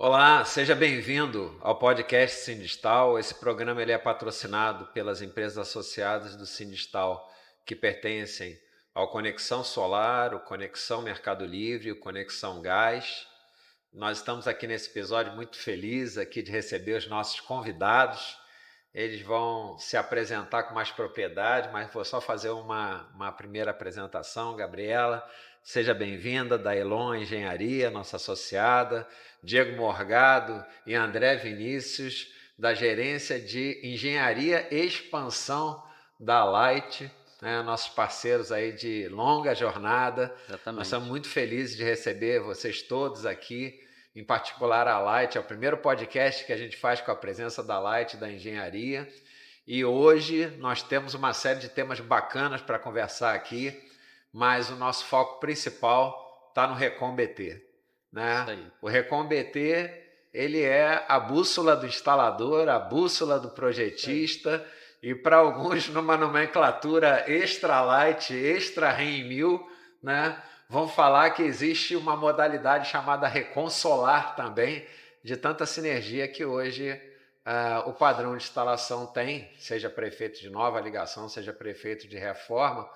Olá, seja bem-vindo ao podcast Sindistal. Esse programa ele é patrocinado pelas empresas associadas do Sindistal, que pertencem ao Conexão Solar, o Conexão Mercado Livre, o Conexão Gás. Nós estamos aqui nesse episódio muito felizes aqui de receber os nossos convidados. Eles vão se apresentar com mais propriedade, mas vou só fazer uma primeira apresentação. Gabriela, seja bem-vinda, da Elon Engenharia, nossa associada. Diego Morgado e André Vinícius, da Gerência de Engenharia e Expansão da Light, né, nossos parceiros aí de longa jornada. Exatamente. Nós estamos muito felizes de receber vocês todos aqui, em particular a Light. É o primeiro podcast que a gente faz com a presença da Light, da engenharia. E hoje nós temos uma série de temas bacanas para conversar aqui, mas o nosso foco principal está no Recon BT. Né? O Recon BT ele é a bússola do instalador, a bússola do projetista, e para alguns numa nomenclatura extra light, extra REN 1000, né? Vão falar que existe uma modalidade chamada Recon Solar também, de tanta sinergia que hoje o padrão de instalação tem, seja para efeito de nova ligação, seja para efeito de reforma,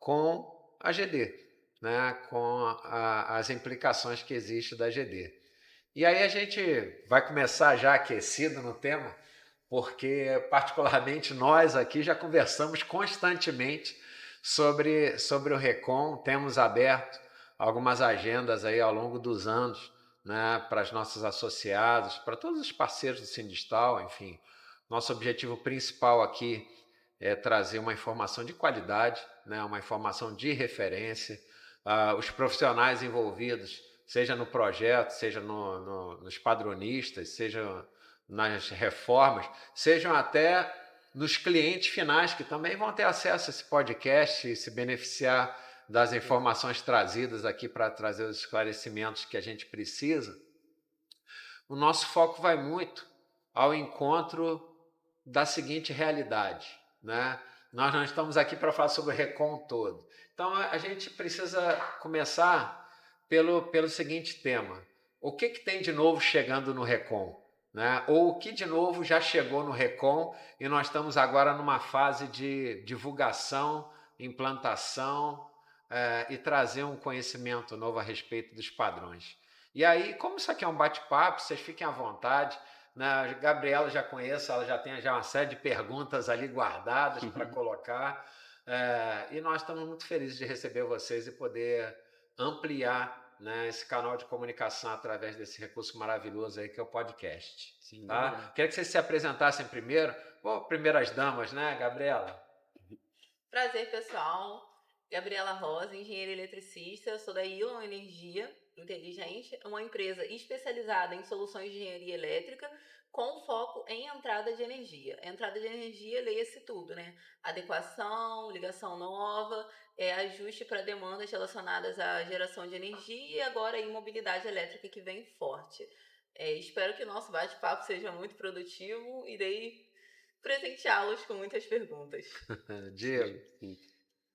com a GD. Né, com as implicações que existem da GD. E aí a gente vai começar já aquecido no tema, porque particularmente nós aqui já conversamos constantemente sobre o Recon, temos aberto algumas agendas aí ao longo dos anos, né, para os nossos associados, para todos os parceiros do Sindistal, enfim. Nosso objetivo principal aqui é trazer uma informação de qualidade, né, uma informação de referência. Os profissionais envolvidos, seja no projeto, seja nos padronistas, seja nas reformas, sejam até nos clientes finais, que também vão ter acesso a esse podcast e se beneficiar das informações trazidas aqui para trazer os esclarecimentos que a gente precisa. O nosso foco vai muito ao encontro da seguinte realidade, né? Nós não estamos aqui para falar sobre o Recon todo. Então, a gente precisa começar pelo seguinte tema. O que tem de novo chegando no Recon? Né? Ou o que de novo já chegou no Recon e nós estamos agora numa fase de divulgação, implantação e trazer um conhecimento novo a respeito dos padrões. E aí, como isso aqui é um bate-papo, vocês fiquem à vontade. A Gabriela já conheço, ela já tem uma série de perguntas ali guardadas para colocar. E nós estamos muito felizes de receber vocês e poder ampliar, né, esse canal de comunicação através desse recurso maravilhoso aí que é o podcast. Sim, tá? Queria que vocês se apresentassem primeiro. Bom, primeiras damas, né, Gabriela? Prazer, pessoal. Gabriela Rosa, engenheira eletricista. Eu sou da Elon Energia Inteligente, uma empresa especializada em soluções de engenharia elétrica com foco em entrada de energia. Entrada de energia, leia-se tudo, né? Adequação, ligação nova, ajuste para demandas relacionadas à geração de energia e agora a mobilidade elétrica que vem forte. Espero que o nosso bate-papo seja muito produtivo. Irei presenteá-los com muitas perguntas. Diego. Sim.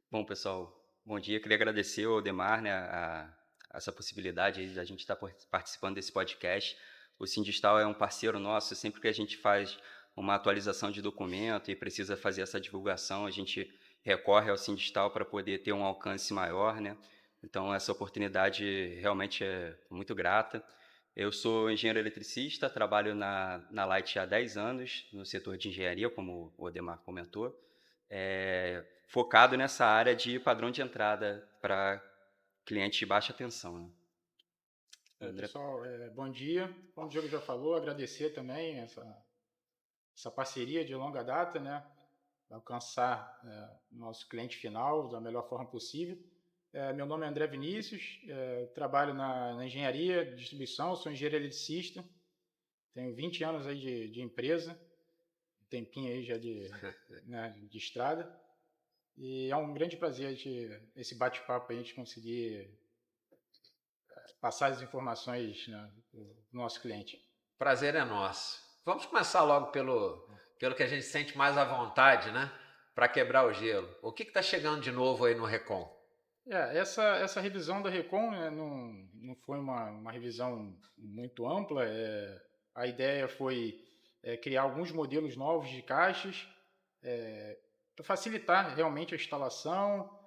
Bom, pessoal, bom dia. Queria agradecer ao Odemar, né, essa possibilidade de a gente estar participando desse podcast. O Sindistal é um parceiro nosso. Sempre que a gente faz uma atualização de documento e precisa fazer essa divulgação, a gente recorre ao Sindistal para poder ter um alcance maior, né? Então, essa oportunidade realmente é muito grata. Eu sou engenheiro eletricista, trabalho na Light há 10 anos, no setor de engenharia, como o Odemar comentou, focado nessa área de padrão de entrada para cliente de baixa tensão. Né? Pessoal, bom dia. Como o Diego já falou, agradecer também essa parceria de longa data, né? Alcançar nosso cliente final da melhor forma possível. Meu nome é André Vinícius, trabalho na engenharia de distribuição, sou engenheiro eletricista, tenho 20 anos aí de empresa, um tempinho aí já né, de estrada, e é um grande prazer esse bate-papo aí, a gente conseguir passar as informações, né, do nosso cliente. Prazer é nosso. Vamos começar logo pelo que a gente sente mais à vontade, né? Para quebrar o gelo. O que está chegando de novo aí no Recon? Essa revisão da Recon, né, não foi uma revisão muito ampla. A ideia foi criar alguns modelos novos de caixas para facilitar realmente a instalação,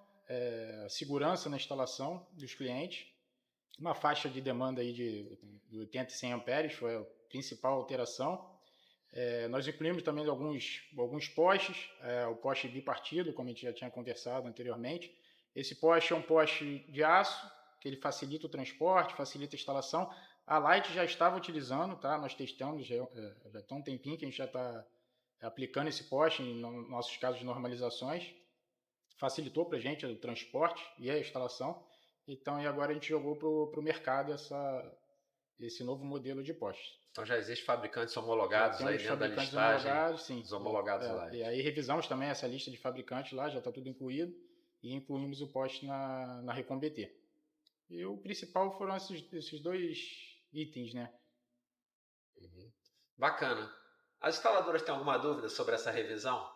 a segurança na instalação dos clientes. Uma faixa de demanda aí de 80 e 100 amperes foi a principal alteração. Nós incluímos também alguns postes, o poste bipartido, como a gente já tinha conversado anteriormente. Esse poste é um poste de aço, que ele facilita o transporte, facilita a instalação. A Light já estava utilizando, tá? Nós testamos, já tem um tempinho que a gente já está aplicando esse poste em nossos casos de normalizações. Facilitou para a gente o transporte e a instalação. Então, e agora a gente jogou para o mercado esse novo modelo de poste. Então já existem fabricantes homologados aí dentro da listagem, homologados, sim. os homologados lá. E aí revisamos também essa lista de fabricantes lá, já está tudo incluído, e incluímos o poste na Recon BT. E o principal foram esses 2 itens, né? Uhum. Bacana. As instaladoras têm alguma dúvida sobre essa revisão?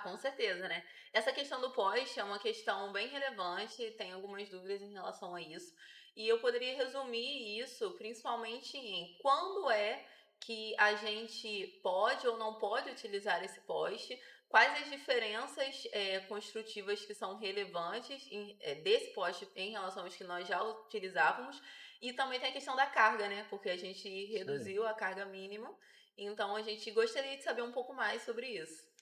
Com certeza, né? Essa questão do poste é uma questão bem relevante, tem algumas dúvidas em relação a isso. E eu poderia resumir isso principalmente em quando é que a gente pode ou não pode utilizar esse poste, quais as diferenças construtivas que são relevantes desse poste em relação aos que nós já utilizávamos, e também tem a questão da carga, né? Porque a gente reduziu a carga mínima, então a gente gostaria de saber um pouco mais sobre isso.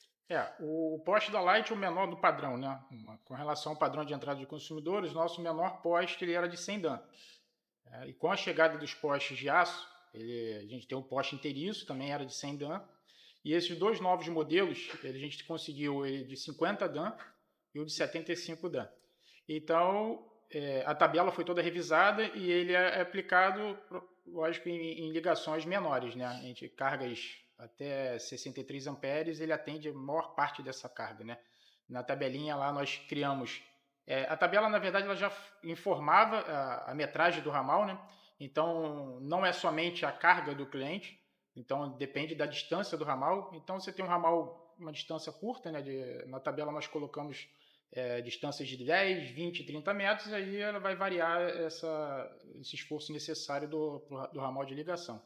O poste da Light é o menor do padrão, né? Com relação ao padrão de entrada de consumidores, nosso menor poste ele era de 100 Dan. E com a chegada dos postes de aço, a gente tem um poste inteiriço, também era de 100 Dan. E esses 2 novos modelos, a gente conseguiu ele de 50 Dan e o de 75 Dan. Então, a tabela foi toda revisada e ele é aplicado, lógico, em ligações menores, né? A gente cargas até 63 amperes, ele atende a maior parte dessa carga, né? Na tabelinha lá nós criamos... a tabela, na verdade, ela já informava a metragem do ramal, né? Então, não é somente a carga do cliente, então depende da distância do ramal. Então, você tem um ramal, uma distância curta, né? Na tabela nós colocamos distâncias de 10, 20, 30 metros, aí ela vai variar esse esforço necessário do ramal de ligação.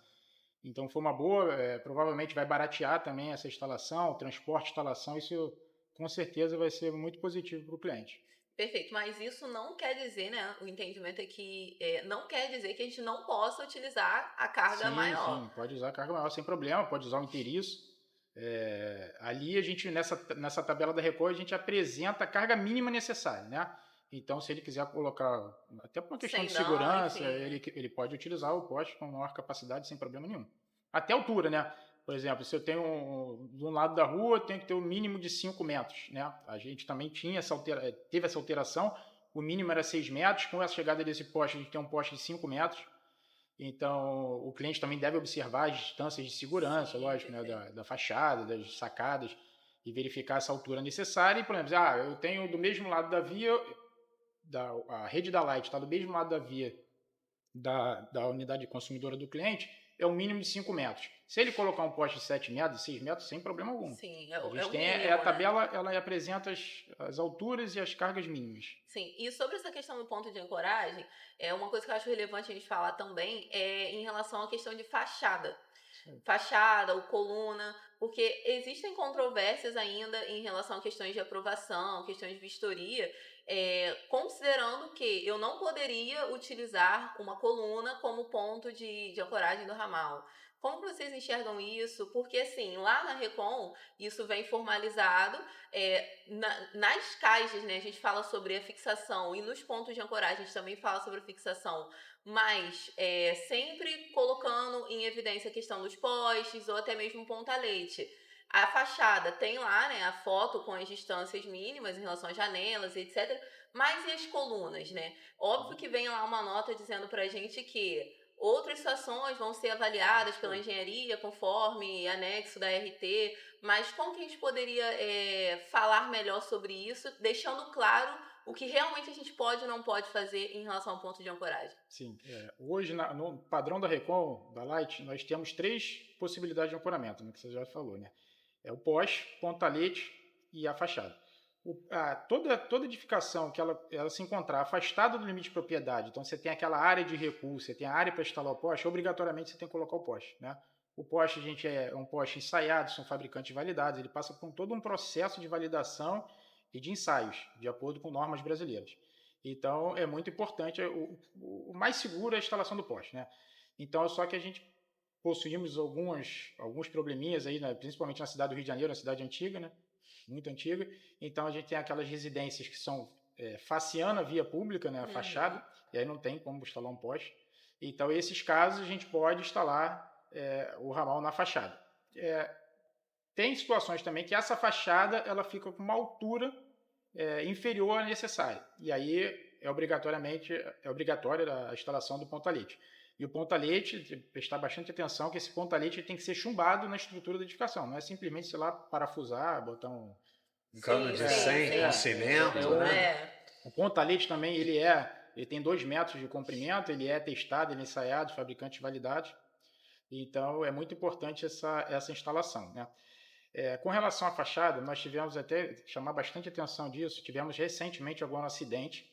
Então foi uma boa, provavelmente vai baratear também essa instalação, transporte, instalação, isso com certeza vai ser muito positivo para o cliente. Perfeito, mas isso não quer dizer, né? O entendimento é que não quer dizer que a gente não possa utilizar a carga maior. Sim, pode usar a carga maior sem problema, pode usar o inteiriço. Ali a gente, nessa tabela da Recon, a gente apresenta a carga mínima necessária, né? Então, se ele quiser colocar, até por uma questão de segurança, ele pode utilizar o poste com maior capacidade sem problema nenhum. Até altura, né? Por exemplo, se eu tenho de um lado da rua, eu tenho que ter um mínimo de 5 metros, né? A gente também teve essa alteração, o mínimo era 6 metros, com a chegada desse poste, a gente tem um poste de 5 metros. Então, o cliente também deve observar as distâncias de segurança, lógico, né? Da fachada, das sacadas, e verificar essa altura necessária. E, por exemplo, eu tenho do mesmo lado da via... a rede da Light está do mesmo lado da via da unidade consumidora do cliente, é o mínimo de 5 metros. Se ele colocar um poste de 7 metros, 6 metros, sem problema algum. Sim, a gente tem a tabela, ela apresenta as alturas e as cargas mínimas. Sim, e sobre essa questão do ponto de ancoragem, uma coisa que eu acho relevante a gente falar também é em relação à questão de fachada. Fachada ou coluna, porque existem controvérsias ainda em relação a questões de aprovação, questões de vistoria, considerando que eu não poderia utilizar uma coluna como ponto de ancoragem do ramal. Como vocês enxergam isso? Porque, assim, lá na Recon, isso vem formalizado. Nas caixas, né, a gente fala sobre a fixação, e nos pontos de ancoragem a gente também fala sobre a fixação, mas sempre colocando em evidência a questão dos postes ou até mesmo ponta-leite. A fachada tem lá, né, a foto com as distâncias mínimas em relação às janelas, etc. Mas e as colunas, né? Óbvio que vem lá uma nota dizendo pra gente que outras situações vão ser avaliadas pela engenharia conforme anexo da RT, mas como que a gente poderia falar melhor sobre isso, deixando claro o que realmente a gente pode ou não pode fazer em relação ao ponto de ancoragem? Sim. Hoje, no padrão da Recon, da Light, nós temos 3 possibilidades de ancoramento, né, que você já falou, né? É o poste, ponta-leite e a fachada. toda edificação que ela se encontrar afastada do limite de propriedade, então você tem aquela área de recuo, você tem a área para instalar o poste, obrigatoriamente você tem que colocar o poste, né? O poste, gente, é um poste ensaiado, são fabricantes validados, ele passa por todo um processo de validação e de ensaios, de acordo com normas brasileiras. Então, é muito importante, o mais seguro é a instalação do poste, né? Então, só que a gente possuímos alguns probleminhas aí, né? Principalmente na cidade do Rio de Janeiro, uma cidade antiga, né? Muito antiga. Então, a gente tem aquelas residências que são faciana via pública, né? A fachada, e aí não tem como instalar um poste. Então, esses casos, a gente pode instalar o ramal na fachada. Tem situações também que essa fachada ela fica com uma altura inferior à necessária. E aí é obrigatória a instalação do pontalete. E o pontalete, prestar bastante atenção que esse pontalete tem que ser chumbado na estrutura da edificação. Não é simplesmente, sei lá, parafusar, botar um cano de 100 com cimento, né? O pontalete também, ele tem 2 metros de comprimento, ele é testado, ele é ensaiado, fabricantes validados. Então, é muito importante essa instalação, né? Com relação à fachada, nós tivemos até, chamar bastante atenção disso, tivemos recentemente algum acidente.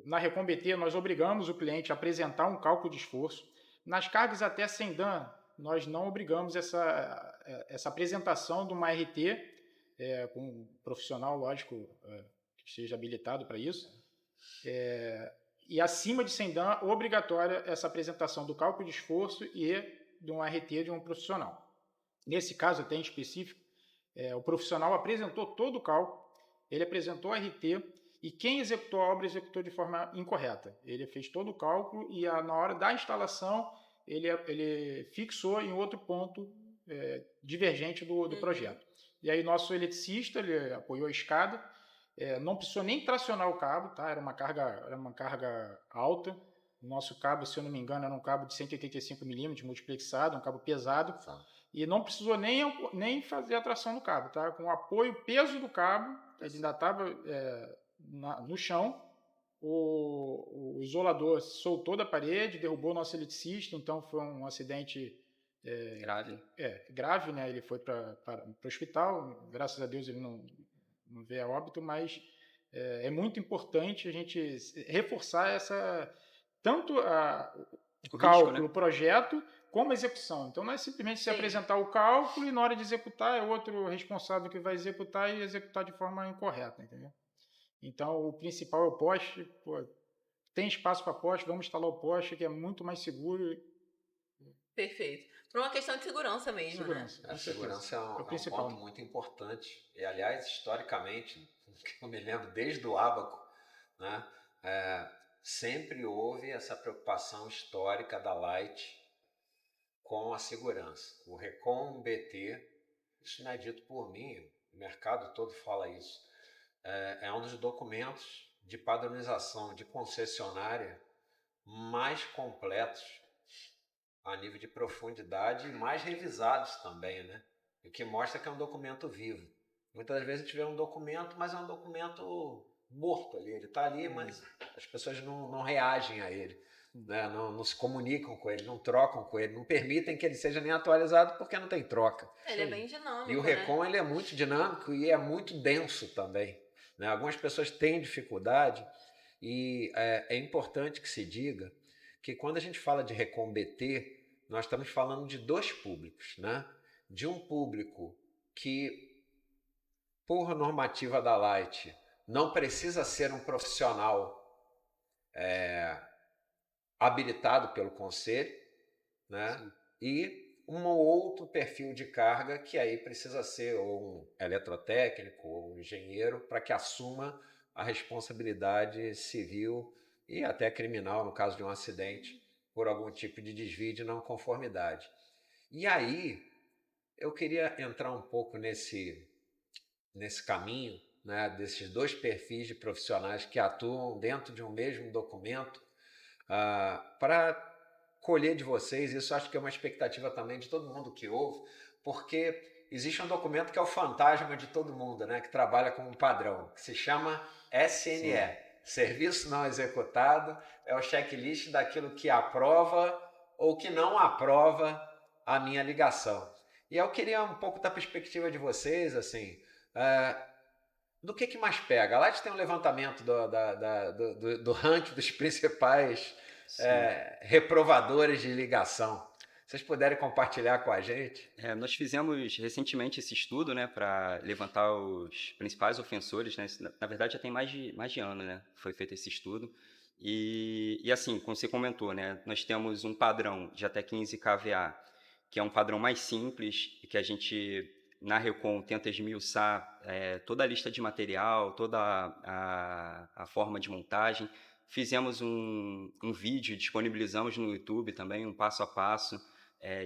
Na Recom-BT, nós obrigamos o cliente a apresentar um cálculo de esforço. Nas cargas até sem dano, nós não obrigamos essa apresentação de uma RT, com um profissional, lógico, que seja habilitado para isso. E acima de 100 dan, obrigatória essa apresentação do cálculo de esforço e de um RT de um profissional. Nesse caso, até em específico, o profissional apresentou todo o cálculo, ele apresentou o RT e quem executou a obra executou de forma incorreta. Ele fez todo o cálculo e na hora da instalação ele fixou em outro ponto divergente do projeto. E aí nosso eletricista, ele apoiou a escada, não precisou nem tracionar o cabo, tá? Era uma carga alta. O nosso cabo, se eu não me engano, era um cabo de 185 milímetros multiplexado, um cabo pesado. E não precisou nem fazer a tração no cabo, tá? Com o apoio, peso do cabo, ele ainda estava no chão. O isolador soltou da parede, derrubou o nosso eletricista, então foi um acidente grave, né? Ele foi para o hospital, graças a Deus ele não veio a óbito, mas é muito importante a gente reforçar tanto o cálculo, né? O projeto, como a execução. Então não é simplesmente se apresentar o cálculo e na hora de executar é outro responsável que vai executar e executar de forma incorreta, entendeu? Então o principal é o poste. Tem espaço para poste, vamos instalar o poste, que é muito mais seguro. Perfeito. Por uma questão de segurança mesmo, segurança, né? A segurança é um ponto muito importante. E, aliás, historicamente, eu me lembro desde o ábaco, né, sempre houve essa preocupação histórica da Light com a segurança. O Recom-BT, isso não é dito por mim, o mercado todo fala isso, é um dos documentos de padronização de concessionária mais completos a nível de profundidade e mais revisados também, né? O que mostra que é um documento vivo. Muitas vezes a gente vê um documento, mas é um documento morto ali. Ele está ali, mas as pessoas não reagem a ele, né? Não se comunicam com ele, não trocam com ele, não permitem que ele seja nem atualizado porque não tem troca. Ele é bem dinâmico, e o Recom, ele é muito dinâmico e é muito denso também, né? Algumas pessoas têm dificuldade e é importante que se diga que quando a gente fala de Recom-BT, nós estamos falando de 2 públicos, né? De um público que, por normativa da Light, não precisa ser um profissional habilitado pelo conselho, né? Sim. E um outro perfil de carga que aí precisa ser ou um eletrotécnico ou um engenheiro para que assuma a responsabilidade civil e até criminal, no caso de um acidente, por algum tipo de desvio de não conformidade. E aí, eu queria entrar um pouco nesse caminho, né, desses 2 perfis de profissionais que atuam dentro de um mesmo documento, para colher de vocês, isso acho que é uma expectativa também de todo mundo que ouve, porque existe um documento que é o fantasma de todo mundo, né, que trabalha com um padrão, que se chama SNE. Sim. Serviço não executado, é o checklist daquilo que aprova ou que não aprova a minha ligação. E eu queria um pouco da perspectiva de vocês, assim, do que mais pega? A Light tem um levantamento do ranking dos principais reprovadores de ligação. Vocês puderem compartilhar com a gente? Nós fizemos recentemente esse estudo, né, para levantar os principais ofensores, né? Na verdade, já tem mais de ano, né? Foi feito esse estudo. E assim, como você comentou, né, nós temos um padrão de até 15 kVA, que é um padrão mais simples, e que a gente, na Recon, tenta esmiuçar toda a lista de material, toda a forma de montagem. Fizemos um vídeo, disponibilizamos no YouTube também, um passo a passo,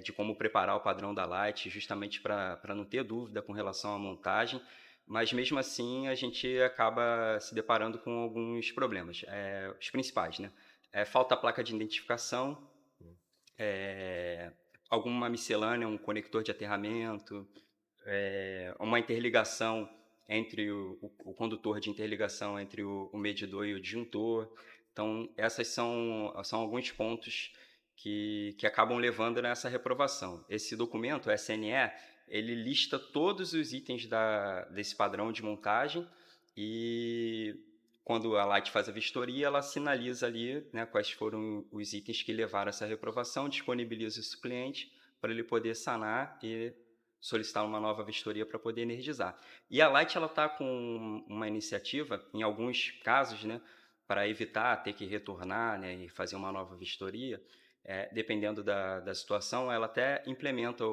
de como preparar o padrão da Light, justamente para não ter dúvida com relação à montagem, mas mesmo assim a gente acaba se deparando com alguns problemas, os principais, né? Falta a placa de identificação, alguma miscelânea, um conector de aterramento, uma interligação entre o condutor de interligação entre o medidor e o disjuntor. Então, esses são alguns pontos que acabam levando nessa reprovação. Esse documento, o SNE, ele lista todos os itens desse padrão de montagem e quando a Light faz a vistoria, ela sinaliza ali, né, quais foram os itens que levaram a essa reprovação, disponibiliza isso para o cliente para ele poder sanar e solicitar uma nova vistoria para poder energizar. E a Light está com uma iniciativa, em alguns casos, né, para evitar ter que retornar, né, e fazer uma nova vistoria, dependendo da situação, ela até implementa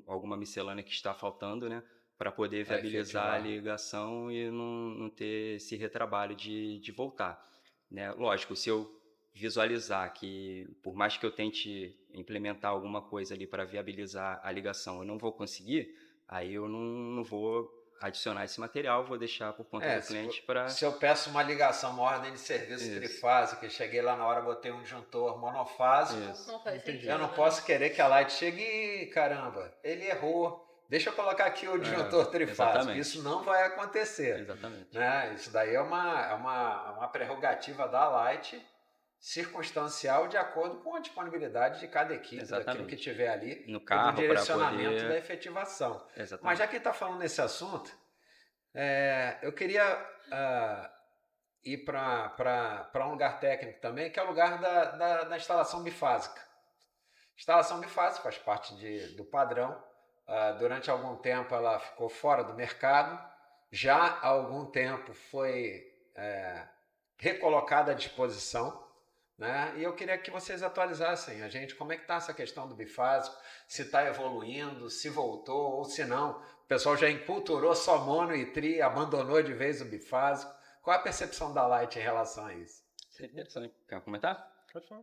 alguma miscelânea que está faltando, né, para poder viabilizar a ligação e não ter esse retrabalho de voltar, né? Lógico, se eu visualizar que, por mais que eu tente implementar alguma coisa ali para viabilizar a ligação, eu não vou conseguir, aí eu não vou adicionar esse material, vou deixar por conta do cliente para... Se eu peço uma ligação, uma ordem de serviço trifásica, cheguei lá na hora, botei um disjuntor monofásico, não faz sentido, eu não posso querer que a Light chegue e, caramba, ele errou. Deixa eu colocar aqui o disjuntor trifásico. Exatamente. Isso não vai acontecer. Exatamente. Né? Isso daí é uma prerrogativa da Light, circunstancial, de acordo com a disponibilidade de cada equipe, daquilo que tiver ali, no carro, do direcionamento da efetivação. Exatamente. Mas já que está falando nesse assunto, eu queria ir para um lugar técnico também, que é o lugar da instalação bifásica. Instalação bifásica faz parte do padrão. Durante algum tempo ela ficou fora do mercado, já há algum tempo foi recolocada à disposição, né? E eu queria que vocês atualizassem a gente como é que está essa questão do bifásico, se está evoluindo, se voltou ou se não. O pessoal já enculturou só mono e tri, abandonou de vez o bifásico. Qual é a percepção da Light em relação a isso? Quer comentar? Pode falar.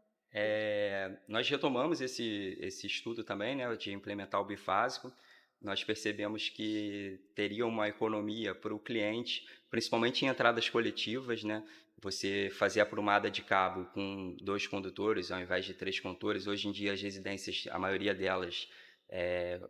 Nós retomamos esse estudo também, né, de implementar o bifásico. Nós percebemos que teria uma economia para o cliente, principalmente em entradas coletivas, né? Você fazer a aprumada de cabo com 2 condutores ao invés de 3 condutores. Hoje em dia as residências, a maioria delas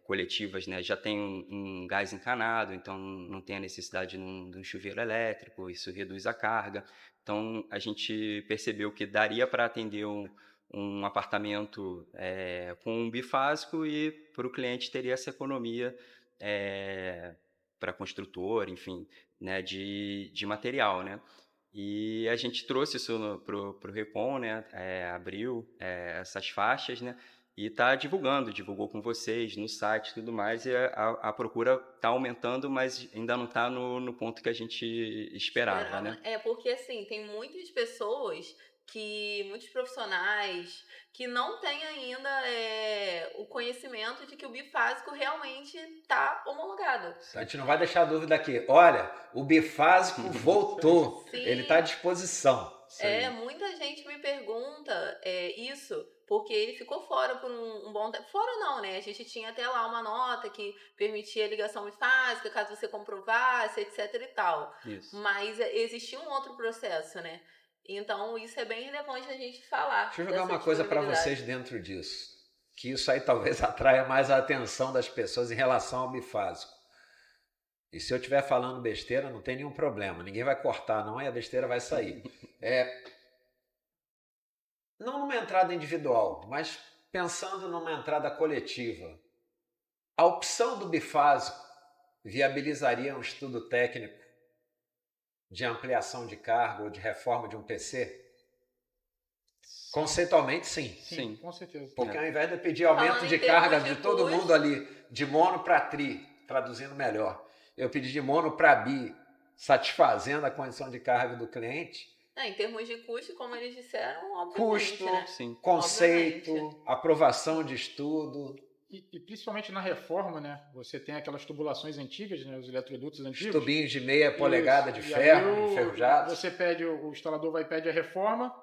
coletivas, né, já tem um gás encanado, então não tem a necessidade de um chuveiro elétrico, isso reduz a carga. Então a gente percebeu que daria para atender um apartamento com um bifásico e para o cliente teria essa economia para construtor, enfim, né, de material, né? E a gente trouxe isso para o Recon, né? Abriu essas faixas, né? E está divulgou com vocês no site e tudo mais, e a procura está aumentando, mas ainda não está no ponto que a gente esperava, né? Porque assim, tem muitas pessoas muitos profissionais que não têm ainda o conhecimento de que o bifásico realmente está homologado. A gente não vai deixar dúvida aqui. Olha, o bifásico voltou. Sim. Ele está à disposição. Muita gente me pergunta isso, porque ele ficou fora por um bom tempo. Fora não, né? A gente tinha até lá uma nota que permitia a ligação bifásica, caso você comprovasse, etc e tal. Isso. Mas existia um outro processo, né? Então, isso é bem relevante a gente falar. Deixa eu jogar uma coisa para vocês dentro disso, que isso aí talvez atraia mais a atenção das pessoas em relação ao bifásico. E se eu estiver falando besteira, não tem nenhum problema. Ninguém vai cortar, não, e a besteira vai sair. Não numa entrada individual, mas pensando numa entrada coletiva. A opção do bifásico viabilizaria um estudo técnico de ampliação de carga ou de reforma de um PC? Conceitualmente, sim. Sim, com certeza. Porque ao invés de eu pedir aumento de carga de todo mundo ali, de mono para tri, traduzindo melhor, eu pedi de mono para bi, satisfazendo a condição de carga do cliente. Em termos de custo, como eles disseram, obviamente, custo, né? conceito, obviamente. Aprovação de estudo. E principalmente na reforma, né? Você tem aquelas tubulações antigas, né? Os eletrodutos antigos. Os tubinhos de meia polegada de ferro, enferrujados. Você pede, o instalador vai pedir a reforma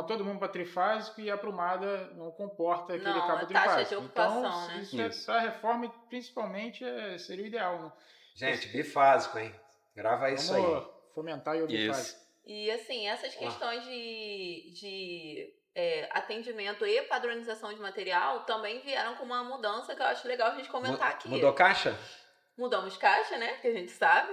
todo mundo para trifásico e a aprumada não comporta aquele cabo trifásico. Taxa de ocupação, então, né? Isso. A reforma, principalmente, seria o ideal, né? Gente, bifásico, hein? Grava isso aí. Vamos fomentar o bifásico. E assim, essas questões de atendimento e padronização de material também vieram com uma mudança que eu acho legal a gente comentar aqui. Mudou caixa? Mudamos caixa, né? Que a gente sabe.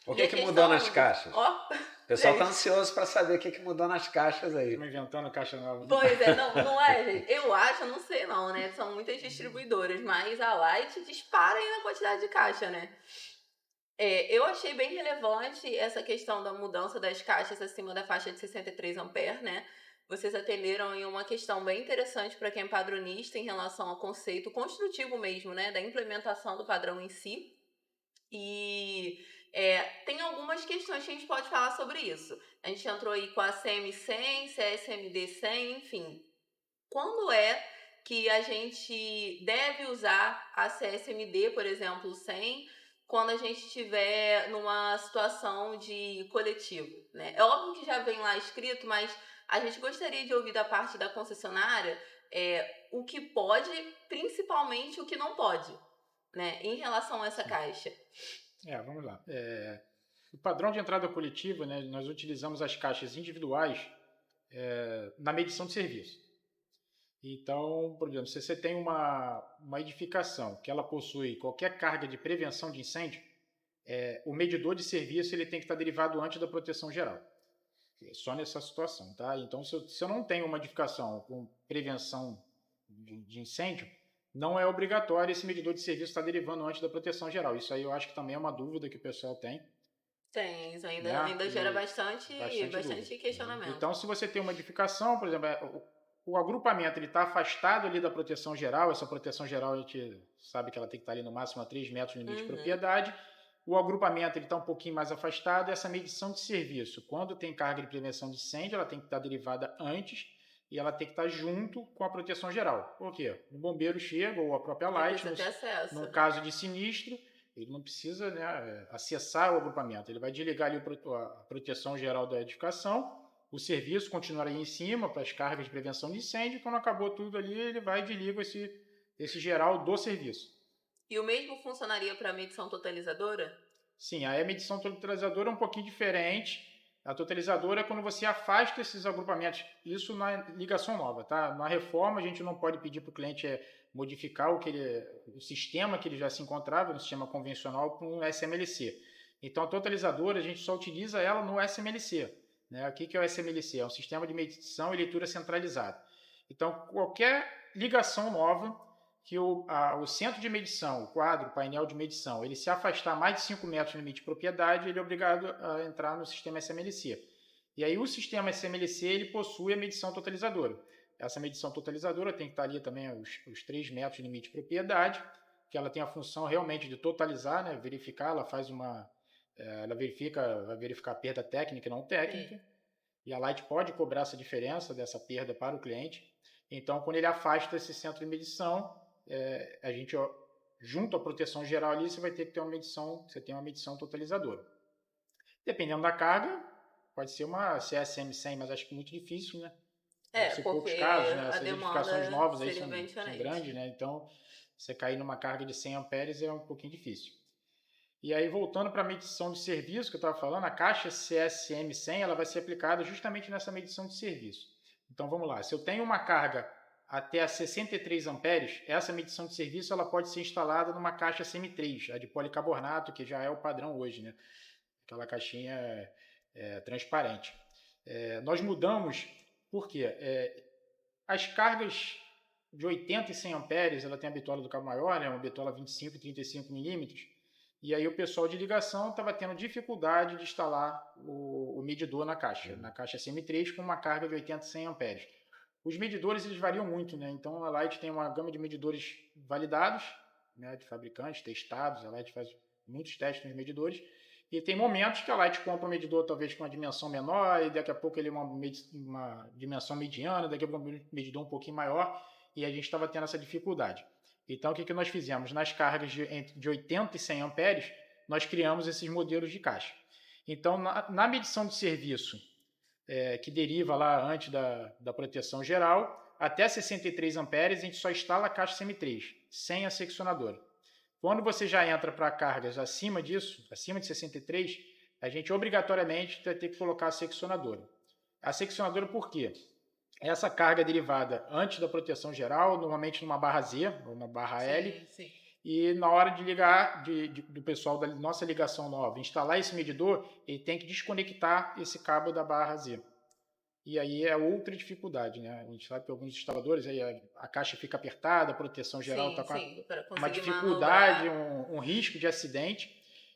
O que mudou nas caixas? O pessoal tá ansioso para saber o que mudou nas caixas aí. Estamos inventando caixa nova. Pois é, não é, gente. Eu acho, não sei não, né? São muitas distribuidoras, mas a Light dispara aí na quantidade de caixa, né? Eu achei bem relevante essa questão da mudança das caixas acima da faixa de 63 amperes, né? Vocês atenderam em uma questão bem interessante para quem é padronista em relação ao conceito construtivo mesmo, né? Da implementação do padrão em si. E tem algumas questões que a gente pode falar sobre isso. A gente entrou aí com a CM100, CSMD100, enfim. Quando é que a gente deve usar a CSMD, por exemplo, 100, quando a gente estiver numa situação de coletivo, né? É óbvio que já vem lá escrito, mas a gente gostaria de ouvir da parte da concessionária o que pode, principalmente o que não pode, né? Em relação a essa caixa. Vamos lá. O padrão de entrada coletiva, né, nós utilizamos as caixas individuais na medição de serviço. Então, por exemplo, se você tem uma edificação que ela possui qualquer carga de prevenção de incêndio, o medidor de serviço ele tem que estar derivado antes da proteção geral. Só nessa situação, tá? Então, se eu não tenho uma edificação com prevenção de incêndio, não é obrigatório esse medidor de serviço estar derivando antes da proteção geral. Isso aí eu acho que também é uma dúvida que o pessoal tem. Tem, isso ainda gera bastante questionamento. Então, se você tem uma edificação, por exemplo, o agrupamento está afastado ali da proteção geral, essa proteção geral a gente sabe que ela tem que estar ali no máximo a 3 metros no limite de propriedade, o agrupamento está um pouquinho mais afastado, essa medição de serviço, quando tem carga de prevenção de incêndio, ela tem que estar derivada antes e ela tem que estar junto com a proteção geral. Por quê? O bombeiro chega, ou a própria Light, no caso de sinistro, ele não precisa, né, acessar o agrupamento, ele vai desligar ali a proteção geral da edificação, o serviço continuaria em cima para as cargas de prevenção de incêndio. Quando acabou tudo ali, ele vai e desliga esse geral do serviço. E o mesmo funcionaria para a medição totalizadora? Sim, aí a medição totalizadora é um pouquinho diferente. A totalizadora é quando você afasta esses agrupamentos. Isso na ligação nova, tá? Na reforma, a gente não pode pedir para o cliente modificar o sistema que ele já se encontrava, no sistema convencional, para um SMLC. Então, a totalizadora, a gente só utiliza ela no SMLC. Né? O que é o SMLC? É um sistema de medição e leitura centralizado. Então, qualquer ligação nova que o centro de medição, o quadro, o painel de medição, ele se afastar mais de 5 metros no limite de propriedade, ele é obrigado a entrar no sistema SMLC. E aí o sistema SMLC ele possui a medição totalizadora. Essa medição totalizadora tem que estar ali também os 3 metros de limite de propriedade, que ela tem a função realmente de totalizar, né? Verificar, ela faz ela vai verificar a perda técnica e não técnica, e a Light pode cobrar essa diferença dessa perda para o cliente. Então, quando ele afasta esse centro de medição, a gente, junto à proteção geral ali, você vai ter que ter uma medição totalizadora. Dependendo da carga, pode ser uma CSM100, mas acho que muito difícil, né? Porque poucos casos, né? Essas demanda edificações novas aí seria são grandes, né? Então, você cair numa carga de 100 amperes é um pouquinho difícil. E aí, voltando para a medição de serviço que eu estava falando, a caixa CSM100 ela vai ser aplicada justamente nessa medição de serviço. Então, vamos lá. Se eu tenho uma carga até a 63 amperes, essa medição de serviço ela pode ser instalada numa caixa CM3, a de policarbonato, que já é o padrão hoje, né? Aquela caixinha transparente. Nós mudamos, por quê? As cargas de 80 e 100 amperes, ela tem a bitola do cabo maior, né? Uma bitola 25 e 35 milímetros, e aí o pessoal de ligação estava tendo dificuldade de instalar o medidor na caixa CM3 com uma carga de 80 100 amperes. Os medidores eles variam muito, né? Então a Light tem uma gama de medidores validados, né, de fabricantes, testados, a Light faz muitos testes nos medidores, e tem momentos que a Light compra um medidor talvez com uma dimensão menor, e daqui a pouco ele é uma dimensão mediana, daqui a pouco um medidor um pouquinho maior, e a gente estava tendo essa dificuldade. Então, o que nós fizemos? Nas cargas de 80 e 100 amperes, nós criamos esses modelos de caixa. Então, na medição de serviço, que deriva lá antes da proteção geral, até 63 amperes, a gente só instala a caixa CM3, sem a seccionadora. Quando você já entra para cargas acima disso, acima de 63, a gente obrigatoriamente vai ter que colocar a seccionadora. A seccionadora por quê? Essa carga derivada antes da proteção geral, normalmente numa barra Z ou na barra L, Sim. e na hora de ligar, do pessoal da nossa ligação nova, instalar esse medidor, ele tem que desconectar esse cabo da barra Z. E aí é outra dificuldade, né? A gente sabe que alguns instaladores, aí a caixa fica apertada, a proteção geral está com uma dificuldade, um risco de acidente.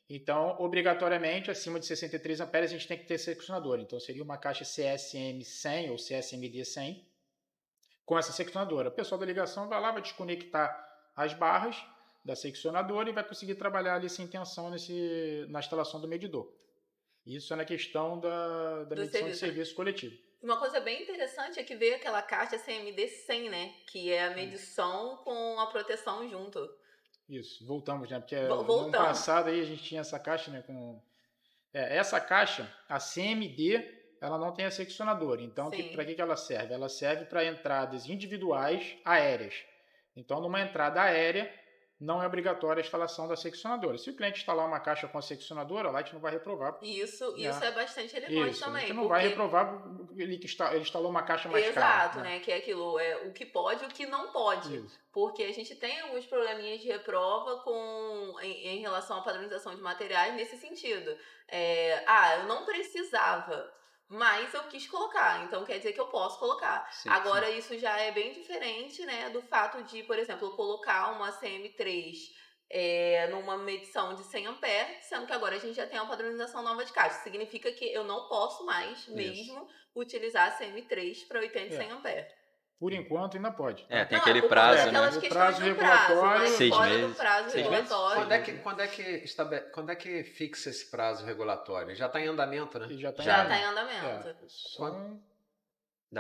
Então, obrigatoriamente, acima de 63 amperes, a gente tem que ter seccionador. Então, seria uma caixa CSM 100 ou CSMD 100 com essa seccionadora. O pessoal da ligação vai lá, vai desconectar as barras da seccionadora e vai conseguir trabalhar ali sem tensão na instalação do medidor. Isso é na questão da medição de serviço coletivo. Uma coisa bem interessante é que veio aquela caixa CMD 100, né? Que é a medição com a proteção junto. Isso, voltamos, né? Porque no ano passado aí a gente tinha essa caixa, né? Essa caixa, a CMD, ela não tem a seccionadora. Então, para que ela serve? Ela serve para entradas individuais aéreas. Então, numa entrada aérea, não é obrigatória a instalação da seccionadora. Se o cliente instalar uma caixa com a seccionadora, a Light não vai reprovar. Isso é bastante relevante também. A gente não vai reprovar ele instalou uma caixa mais cara. Exato, né? Que é aquilo, o que pode e o que não pode. Isso. Porque a gente tem alguns probleminhas de reprova em relação à padronização de materiais nesse sentido. Eu não precisava, mas eu quis colocar, então quer dizer que eu posso colocar. Agora, isso já é bem diferente, né, do fato de, por exemplo, eu colocar uma CM3 numa medição de 100 amperes, sendo que agora a gente já tem uma padronização nova de caixa. Significa que eu não posso mais mesmo utilizar a CM3 para 80 e 100 amperes. Por enquanto ainda pode. Tem aquele prazo, né? O prazo regulatório, 6 meses. Do prazo regulatório. Quando é que fixa esse prazo regulatório? Já está em andamento, né? Já está em andamento. São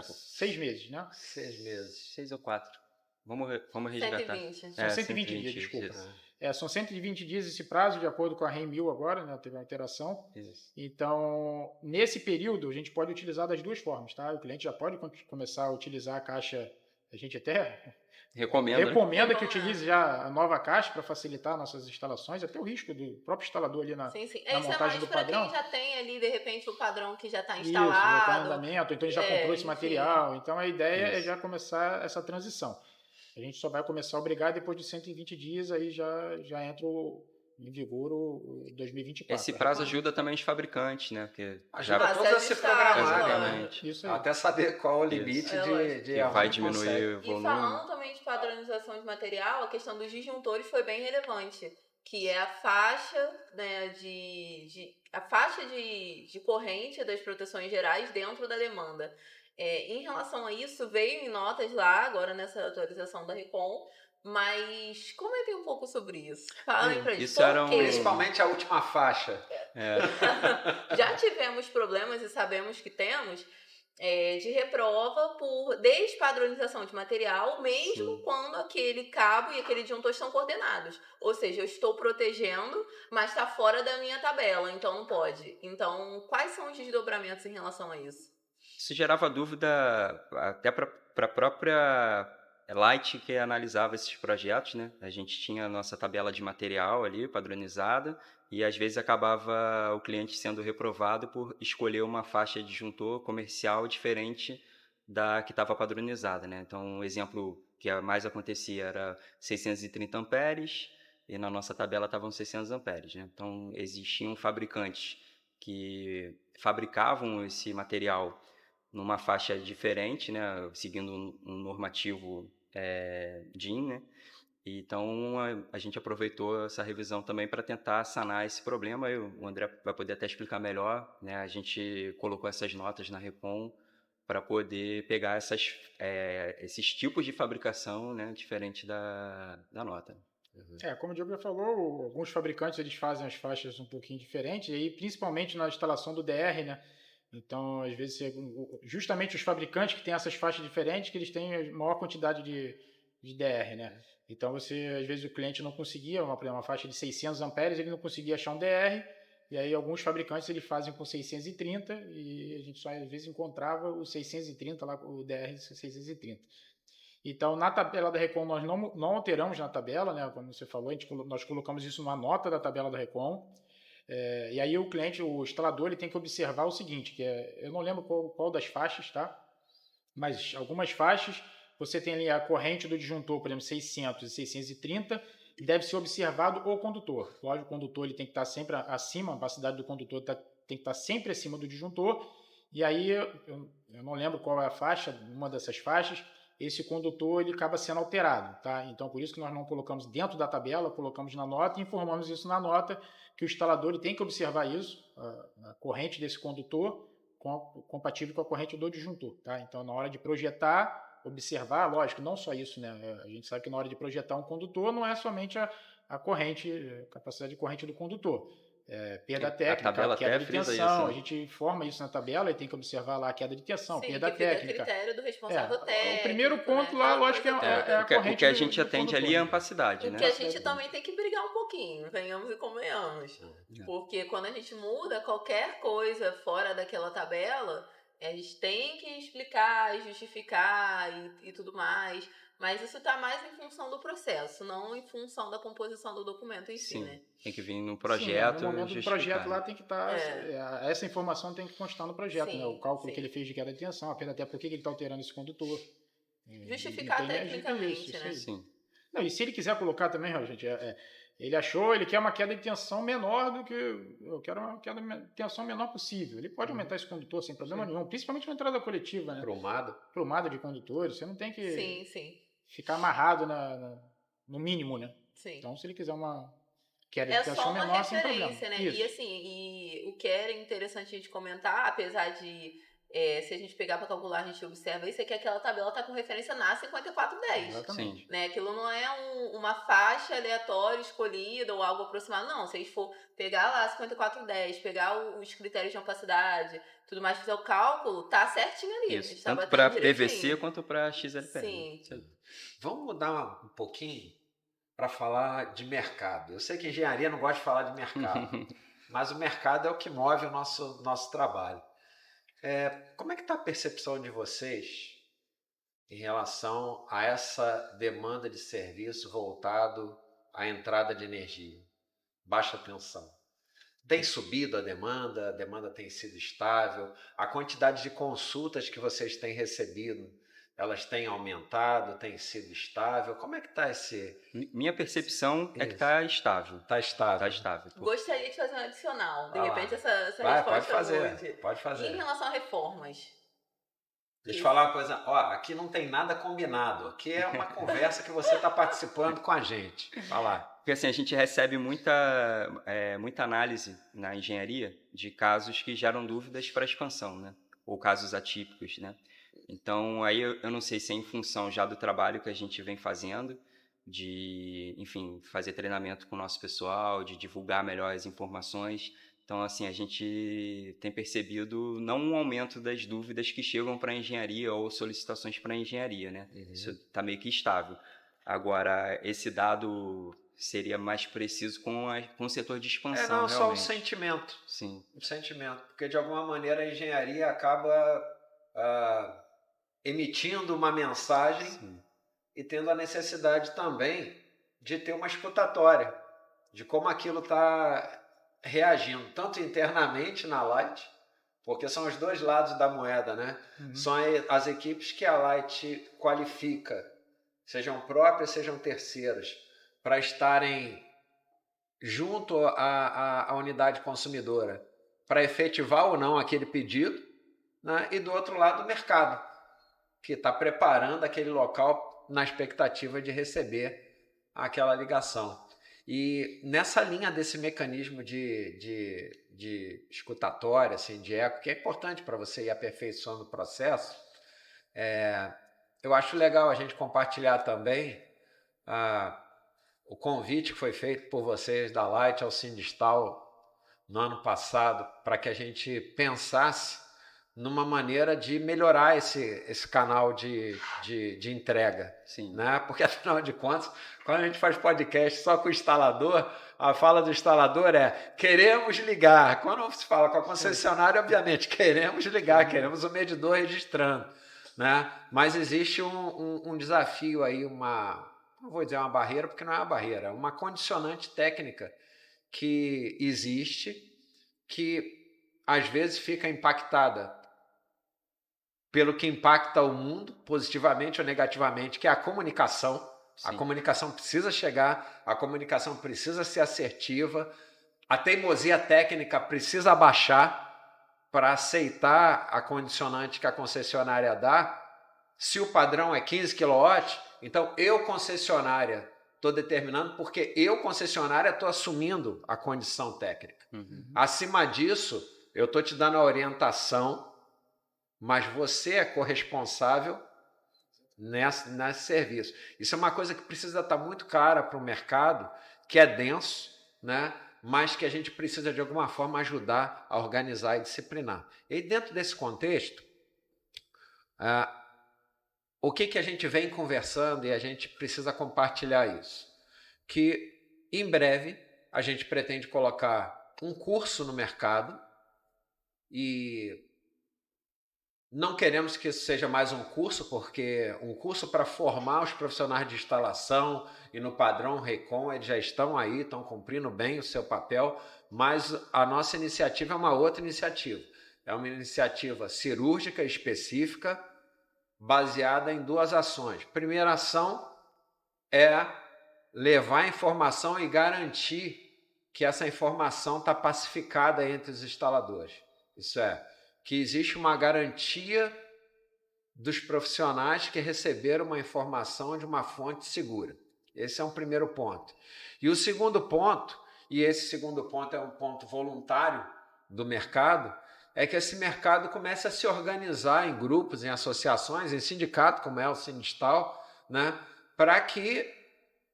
6 meses, né? 6 meses. 6 ou 4. Vamos resgatar. 120. São 120 dias, desculpa. São 120 dias esse prazo, de acordo com a REN 1000 agora, né? Teve uma alteração. Isso. Então, nesse período, a gente pode utilizar das duas formas, tá? O cliente já pode começar a utilizar a caixa, a gente até recomenda que utilize já a nova caixa para facilitar nossas instalações, até o risco do próprio instalador ali na montagem do padrão. Quem já tem ali, de repente, o padrão que já está Isso, instalado. já está em andamento, então ele já comprou esse material. Então, a ideia é já começar essa transição. A gente só vai começar a obrigar depois de 120 dias, aí já entra em vigor o 2024. Esse prazo ajuda também os fabricantes, né? Porque ajuda todos a se programar, Isso até saber qual o limite de vai diminuir o volume. E falando também de padronização de material, a questão dos disjuntores foi bem relevante, que é a faixa, né, a faixa de corrente das proteções gerais dentro da demanda. Em relação a isso, veio em notas lá, agora nessa atualização da Recon, mas comente um pouco sobre isso. Falem pra gente. Principalmente a última faixa. Já tivemos problemas e sabemos que temos de reprova por despadronização de material, mesmo quando aquele cabo e aquele disjuntor estão coordenados. Ou seja, eu estou protegendo, mas está fora da minha tabela, então não pode. Então, quais são os desdobramentos em relação a isso? Isso gerava dúvida até para a própria Light que analisava esses projetos, né? A gente tinha a nossa tabela de material ali padronizada e às vezes acabava o cliente sendo reprovado por escolher uma faixa de disjuntor comercial diferente da que estava padronizada, né? Então, um exemplo que mais acontecia era 630 amperes e na nossa tabela estavam 600 amperes, né? Então, existiam fabricantes que fabricavam esse material numa faixa diferente, né, seguindo um normativo DIN, né, Então, a gente aproveitou essa revisão também para tentar sanar esse problema. E o André vai poder até explicar melhor, né? A gente colocou essas notas na Recon para poder pegar esses tipos de fabricação, né, diferente da nota. Como o Diogo já falou, alguns fabricantes eles fazem as faixas um pouquinho diferentes, e aí, principalmente na instalação do DR, né? Então, às vezes, justamente os fabricantes que têm essas faixas diferentes, que eles têm a maior quantidade de DR, né? Então, às vezes, o cliente não conseguia, uma faixa de 600 amperes, ele não conseguia achar um DR, e aí alguns fabricantes eles fazem com 630, e a gente só, às vezes, encontrava o 630, lá, o DR 630. Então, na tabela da Recon, nós não alteramos na tabela, né? Como você falou, nós colocamos isso na nota da tabela da Recon. E aí o cliente, o instalador, ele tem que observar o seguinte, eu não lembro qual das faixas, tá? Mas algumas faixas, você tem ali a corrente do disjuntor, por exemplo, 600 e 630, e deve ser observado o condutor. Lógico, o condutor ele tem que estar sempre acima, a capacidade do condutor tem que estar sempre acima do disjuntor, e aí eu não lembro qual é a faixa, uma dessas faixas, esse condutor ele acaba sendo alterado, tá? Então, por isso que nós não colocamos dentro da tabela, colocamos na nota e informamos isso na nota, que o instalador ele tem que observar isso, a corrente desse condutor compatível com a corrente do disjuntor, tá? Então, na hora de projetar, observar, lógico, não só isso, né? A gente sabe que na hora de projetar um condutor não é somente a corrente, a capacidade de corrente do condutor. Perda técnica, queda de tensão, isso, né? A gente informa isso na tabela e tem que observar lá a queda de tensão, sim, perda técnica. Fica a critério do responsável técnico. O primeiro ponto, né? Lá, lógico, é a corrente. O que a gente atende ali é a ampacidade, né? O que a gente também tem que brigar um pouquinho, venhamos e convenhamos. Porque quando a gente muda qualquer coisa fora daquela tabela, a gente tem que explicar, justificar e tudo mais. Mas isso está mais em função do processo, não em função da composição do documento em si, né? Tem que vir no projeto. Sim, no momento do projeto lá tem que estar. Essa informação tem que constar no projeto, né? O cálculo que ele fez de queda de tensão, até por que ele está alterando esse condutor. Justificar tecnicamente, né? Sim. Não, e se ele quiser colocar também, gente, ele quer uma queda de tensão menor do que. Eu quero uma queda de tensão menor possível. Ele pode aumentar esse condutor sem problema nenhum, principalmente na entrada coletiva, né? Plumada de condutores, você não tem que ficar amarrado no mínimo, né? Sim. Então, se ele quiser uma queda de tensão menor, sem problema. Né? E o que era interessante a gente comentar, apesar de. Se a gente pegar para calcular, a gente observa isso, é que aquela tabela está com referência na 5410. Exatamente. Né? Aquilo não é uma faixa aleatória escolhida ou algo aproximado. Não, se a gente for pegar lá 5410, pegar os critérios de opacidade, tudo mais, fazer o cálculo, tá certinho ali. Isso, tanto para PVC quanto para XLPR. Sim. Vamos mudar um pouquinho para falar de mercado. Eu sei que engenharia não gosta de falar de mercado, mas o mercado é o que move o nosso trabalho. Como é que está a percepção de vocês em relação a essa demanda de serviço voltado à entrada de energia? Baixa tensão. Tem subido a demanda tem sido estável, a quantidade de consultas que vocês têm recebido, elas têm aumentado, tem sido estável? Como é que está esse... Minha percepção é que está estável. Está estável. Gostaria de fazer um adicional. De repente, essa resposta pode fazer. Em relação a reformas. Deixa eu falar uma coisa. Aqui não tem nada combinado. Aqui é uma conversa que você está participando com a gente. Vai lá. Porque assim, a gente recebe muita análise na engenharia de casos que geram dúvidas para expansão, né? Ou casos atípicos, né? Então, aí eu não sei se é em função já do trabalho que a gente vem fazendo, de, enfim, fazer treinamento com o nosso pessoal, de divulgar melhor as informações. Então, assim, a gente tem percebido não um aumento das dúvidas que chegam para a engenharia ou solicitações para a engenharia, né? Isso está meio que estável. Agora, esse dado seria mais preciso com o setor de expansão, realmente. Só o sentimento. Sim. O sentimento. Porque, de alguma maneira, a engenharia acaba emitindo uma mensagem. Sim. E tendo a necessidade também de ter uma escutatória de como aquilo está reagindo, tanto internamente na Light, porque são os dois lados da moeda, né? São as equipes que a Light qualifica, sejam próprias, sejam terceiras, para estarem junto à unidade consumidora, para efetivar ou não aquele pedido, né? E do outro lado o mercado, que está preparando aquele local na expectativa de receber aquela ligação. E nessa linha desse mecanismo de escutatória, assim, de eco, que é importante para você ir aperfeiçoando o processo, eu acho legal a gente compartilhar também o convite que foi feito por vocês da Light ao Sindistal no ano passado para que a gente pensasse numa maneira de melhorar esse canal de entrega. Sim. Né? Porque, afinal de contas, quando a gente faz podcast só com o instalador, a fala do instalador é queremos ligar. Quando se fala com a concessionária, obviamente, queremos ligar, queremos o medidor registrando. Né? Mas existe um desafio aí, não vou dizer uma barreira, porque não é uma barreira, uma condicionante técnica que existe, que às vezes fica impactada pelo que impacta o mundo, positivamente ou negativamente, que é a comunicação. Sim. A comunicação precisa chegar, a comunicação precisa ser assertiva, a teimosia técnica precisa abaixar para aceitar a condicionante que a concessionária dá. Se o padrão é 15 kW, então eu, concessionária, estou determinando porque eu, concessionária, estou assumindo a condição técnica. Uhum. Acima disso, eu estou te dando a orientação, mas você é corresponsável nesse serviço. Isso é uma coisa que precisa estar muito clara para o mercado, que é denso, né? Mas que a gente precisa, de alguma forma, ajudar a organizar e disciplinar. E dentro desse contexto, o que a gente vem conversando e a gente precisa compartilhar isso? Que, em breve, a gente pretende colocar um curso no mercado e não queremos que isso seja mais um curso, porque um curso para formar os profissionais de instalação e no padrão RECON, eles já estão aí, estão cumprindo bem o seu papel, mas a nossa iniciativa é uma outra iniciativa. É uma iniciativa cirúrgica específica, baseada em duas ações. Primeira ação é levar a informação e garantir que essa informação está pacificada entre os instaladores. Isso é, que existe uma garantia dos profissionais que receberam uma informação de uma fonte segura. Esse é um primeiro ponto. E o segundo ponto, e esse segundo ponto é um ponto voluntário do mercado, é que esse mercado comece a se organizar em grupos, em associações, em sindicato, como é o Sindistal, né, para que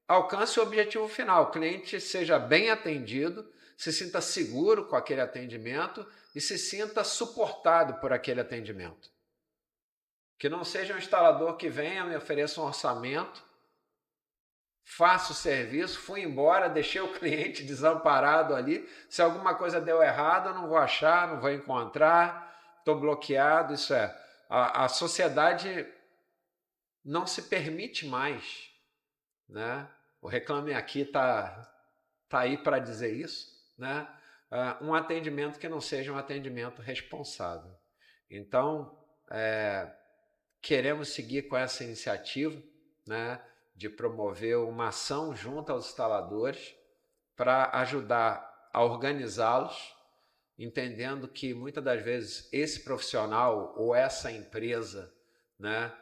alcance o objetivo final. O cliente seja bem atendido, se sinta seguro com aquele atendimento e se sinta suportado por aquele atendimento. Que não seja um instalador que venha, me ofereça um orçamento, faça o serviço, fui embora, deixei o cliente desamparado ali. Se alguma coisa deu errado, eu não vou achar, não vou encontrar, estou bloqueado. Isso é, a sociedade não se permite mais, né? O Reclame Aqui está aí para dizer isso, né? Um atendimento que não seja um atendimento responsável. Então, queremos seguir com essa iniciativa, né, de promover uma ação junto aos instaladores para ajudar a organizá-los, entendendo que muitas das vezes esse profissional ou essa empresa, né,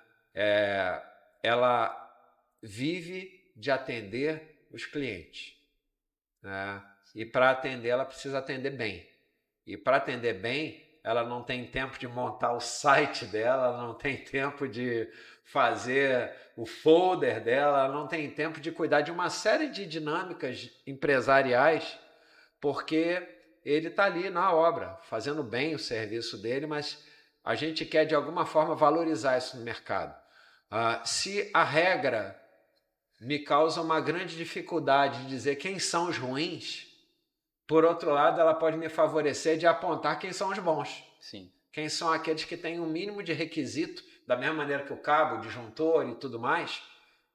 ela vive de atender os clientes, né? E para atender, ela precisa atender bem. E para atender bem, ela não tem tempo de montar o site dela, ela não tem tempo de fazer o folder dela, ela não tem tempo de cuidar de uma série de dinâmicas empresariais, porque ele está ali na obra, fazendo bem o serviço dele, mas a gente quer, de alguma forma, valorizar isso no mercado. Se a regra me causa uma grande dificuldade de dizer quem são os ruins, por outro lado, ela pode me favorecer de apontar quem são os bons. Sim. Quem são aqueles que têm um mínimo de requisito, da mesma maneira que o cabo, o disjuntor e tudo mais.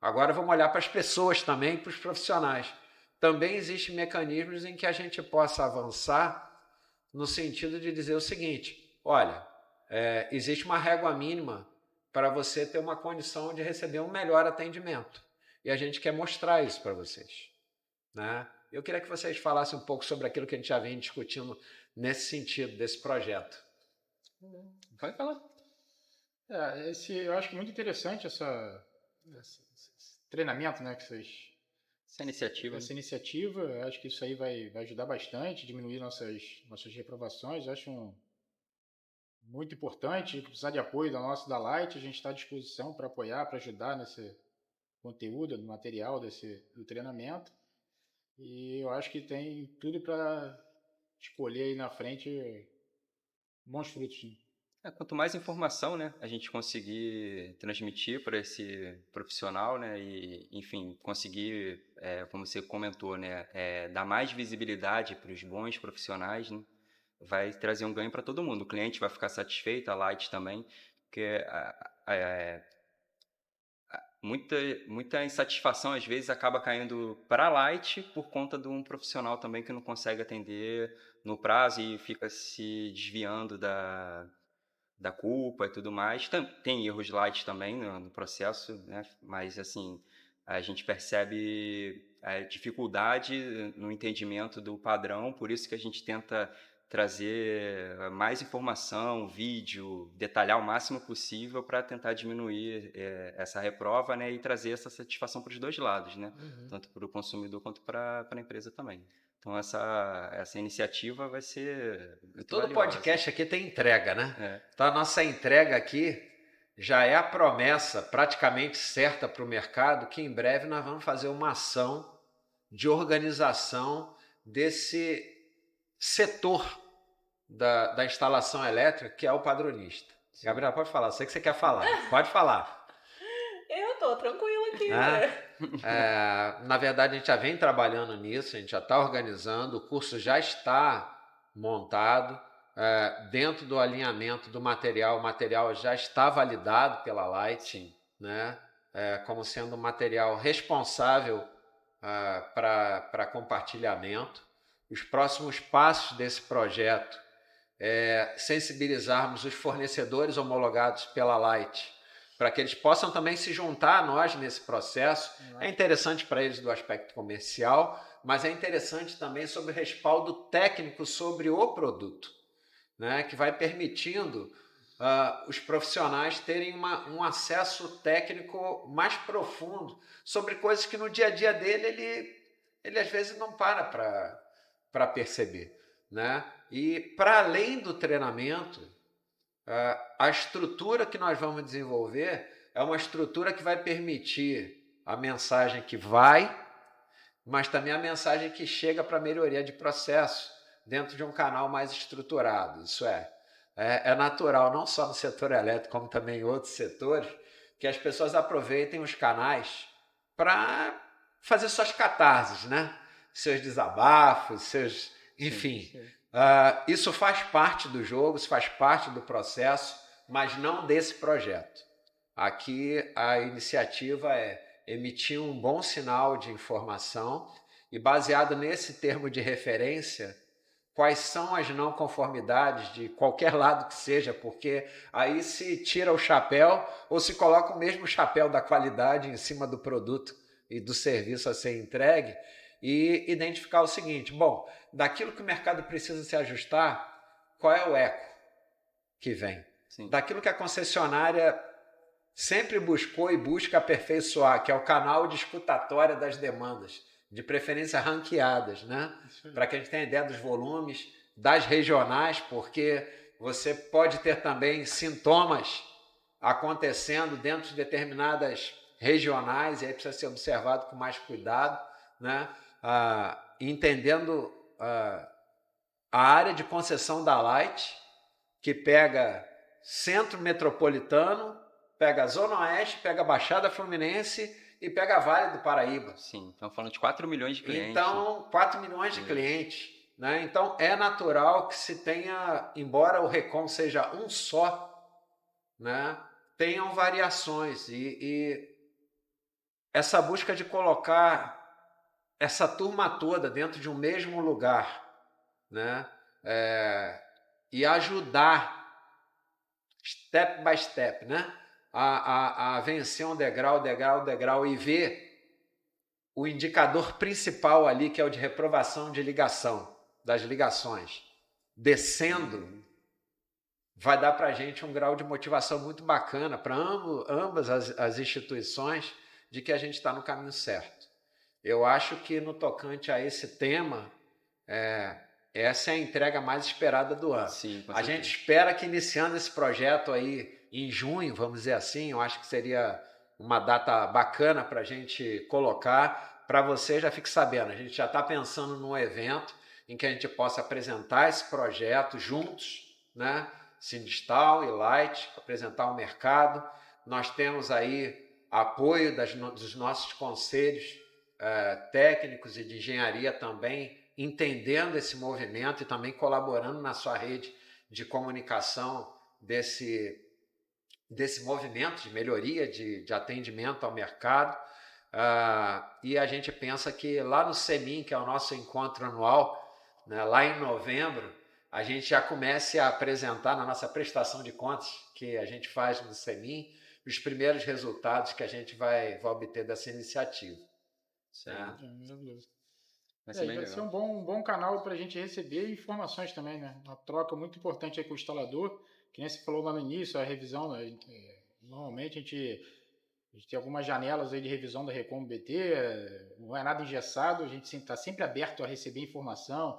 Agora vamos olhar para as pessoas também, para os profissionais. Também existem mecanismos em que a gente possa avançar no sentido de dizer o seguinte: olha, existe uma régua mínima para você ter uma condição de receber um melhor atendimento. E a gente quer mostrar isso para vocês, né? Eu queria que vocês falassem um pouco sobre aquilo que a gente já vem discutindo nesse sentido, desse projeto. Vai falar. Eu acho muito interessante esse treinamento, né, que vocês essa iniciativa. Acho que isso aí vai ajudar bastante, diminuir nossas reprovações. Acho muito importante. Precisar de apoio da Light, a gente está à disposição para apoiar, para ajudar nesse conteúdo, no material do treinamento. E eu acho que tem tudo para escolher aí na frente bons frutos. Quanto mais informação, né, a gente conseguir transmitir para esse profissional, né, e, enfim, conseguir, como você comentou, né, dar mais visibilidade para os bons profissionais, né, vai trazer um ganho para todo mundo. O cliente vai ficar satisfeito, a Light também, porque muita insatisfação às vezes acaba caindo para a Light por conta de um profissional também que não consegue atender no prazo e fica se desviando da culpa e tudo mais. Tem erros Light também no processo, né? Mas assim, a gente percebe a dificuldade no entendimento do padrão, por isso que a gente tenta trazer mais informação, vídeo, detalhar o máximo possível para tentar diminuir essa reprova, né, e trazer essa satisfação para os dois lados, né, tanto para o consumidor quanto para a empresa também. Então, essa iniciativa vai ser muito Todo valiosa. podcast aqui tem entrega, né? Então, a nossa entrega aqui já é a promessa praticamente certa para o mercado que em breve nós vamos fazer uma ação de organização desse setor da instalação elétrica, que é o padronista. Sim. Gabriela, pode falar. Sei que você quer falar. Pode falar. Eu tô tranquila aqui, na verdade, a gente já vem trabalhando nisso, a gente já está organizando, o curso já está montado, dentro do alinhamento do material, o material já está validado pela Light, né, como sendo um material responsável para compartilhamento. Os próximos passos desse projeto é sensibilizarmos os fornecedores homologados pela Light para que eles possam também se juntar a nós nesse processo. É interessante para eles do aspecto comercial, mas é interessante também sobre o respaldo técnico sobre o produto, né, que vai permitindo os profissionais terem um acesso técnico mais profundo sobre coisas que no dia a dia dele ele às vezes não para perceber, né? E para além do treinamento, a estrutura que nós vamos desenvolver é uma estrutura que vai permitir a mensagem que vai, mas também a mensagem que chega para melhoria de processo dentro de um canal mais estruturado. Isso é natural, não só no setor elétrico, como também em outros setores, que as pessoas aproveitem os canais para fazer suas catarses, né? Seus desabafos, enfim. Sim. Isso faz parte do jogo, isso faz parte do processo, mas não desse projeto. Aqui a iniciativa é emitir um bom sinal de informação e, baseado nesse termo de referência, quais são as não conformidades de qualquer lado que seja, porque aí se tira o chapéu ou se coloca o mesmo chapéu da qualidade em cima do produto e do serviço a ser entregue, e identificar o seguinte: bom, daquilo que o mercado precisa se ajustar, qual é o eco que vem? Sim. Daquilo que a concessionária sempre buscou e busca aperfeiçoar, que é o canal de escutatória das demandas, de preferência ranqueadas, né? Para que a gente tenha ideia dos volumes, das regionais, porque você pode ter também sintomas acontecendo dentro de determinadas regionais, e aí precisa ser observado com mais cuidado, né? Entendendo a área de concessão da Light, que pega centro metropolitano, pega a Zona Oeste, pega a Baixada Fluminense e pega a Vale do Paraíba. Sim, estamos falando de 4 milhões de clientes. Então, 4 milhões de clientes, né? Então, é natural que se tenha, embora o Recon seja um só, né, tenham variações. E essa busca de colocar essa turma toda dentro de um mesmo lugar, né, e ajudar, step by step, né, a vencer um degrau, e ver o indicador principal ali, que é o de reprovação de ligação, das ligações, descendo, vai dar para a gente um grau de motivação muito bacana para ambas as instituições de que a gente está no caminho certo. eu acho que no tocante a esse tema, essa é a entrega mais esperada do ano. Sim, com A certeza. gente espera que iniciando esse projeto aí em junho, vamos dizer assim, eu acho que seria uma data bacana para a gente colocar, para você já fique sabendo, a gente já está pensando num evento em que a gente possa apresentar esse projeto juntos, né? Sindistal e Light, apresentar ao mercado. Nós temos aí apoio dos nossos conselhos técnicos e de engenharia também, entendendo esse movimento e também colaborando na sua rede de comunicação desse movimento de melhoria de atendimento ao mercado. E a gente pensa que lá no CEMIN, que é o nosso encontro anual, né, lá em novembro, a gente já comece a apresentar na nossa prestação de contas que a gente faz no CEMIN os primeiros resultados que a gente vai obter dessa iniciativa. Vai ser bem vai legal. ser um bom canal para a gente receber informações também, né? Uma troca muito importante aí com o instalador, que nem você falou lá no início, a revisão, normalmente a gente tem algumas janelas aí de revisão da Recom BT, não é nada engessado, a gente está sempre aberto a receber informação,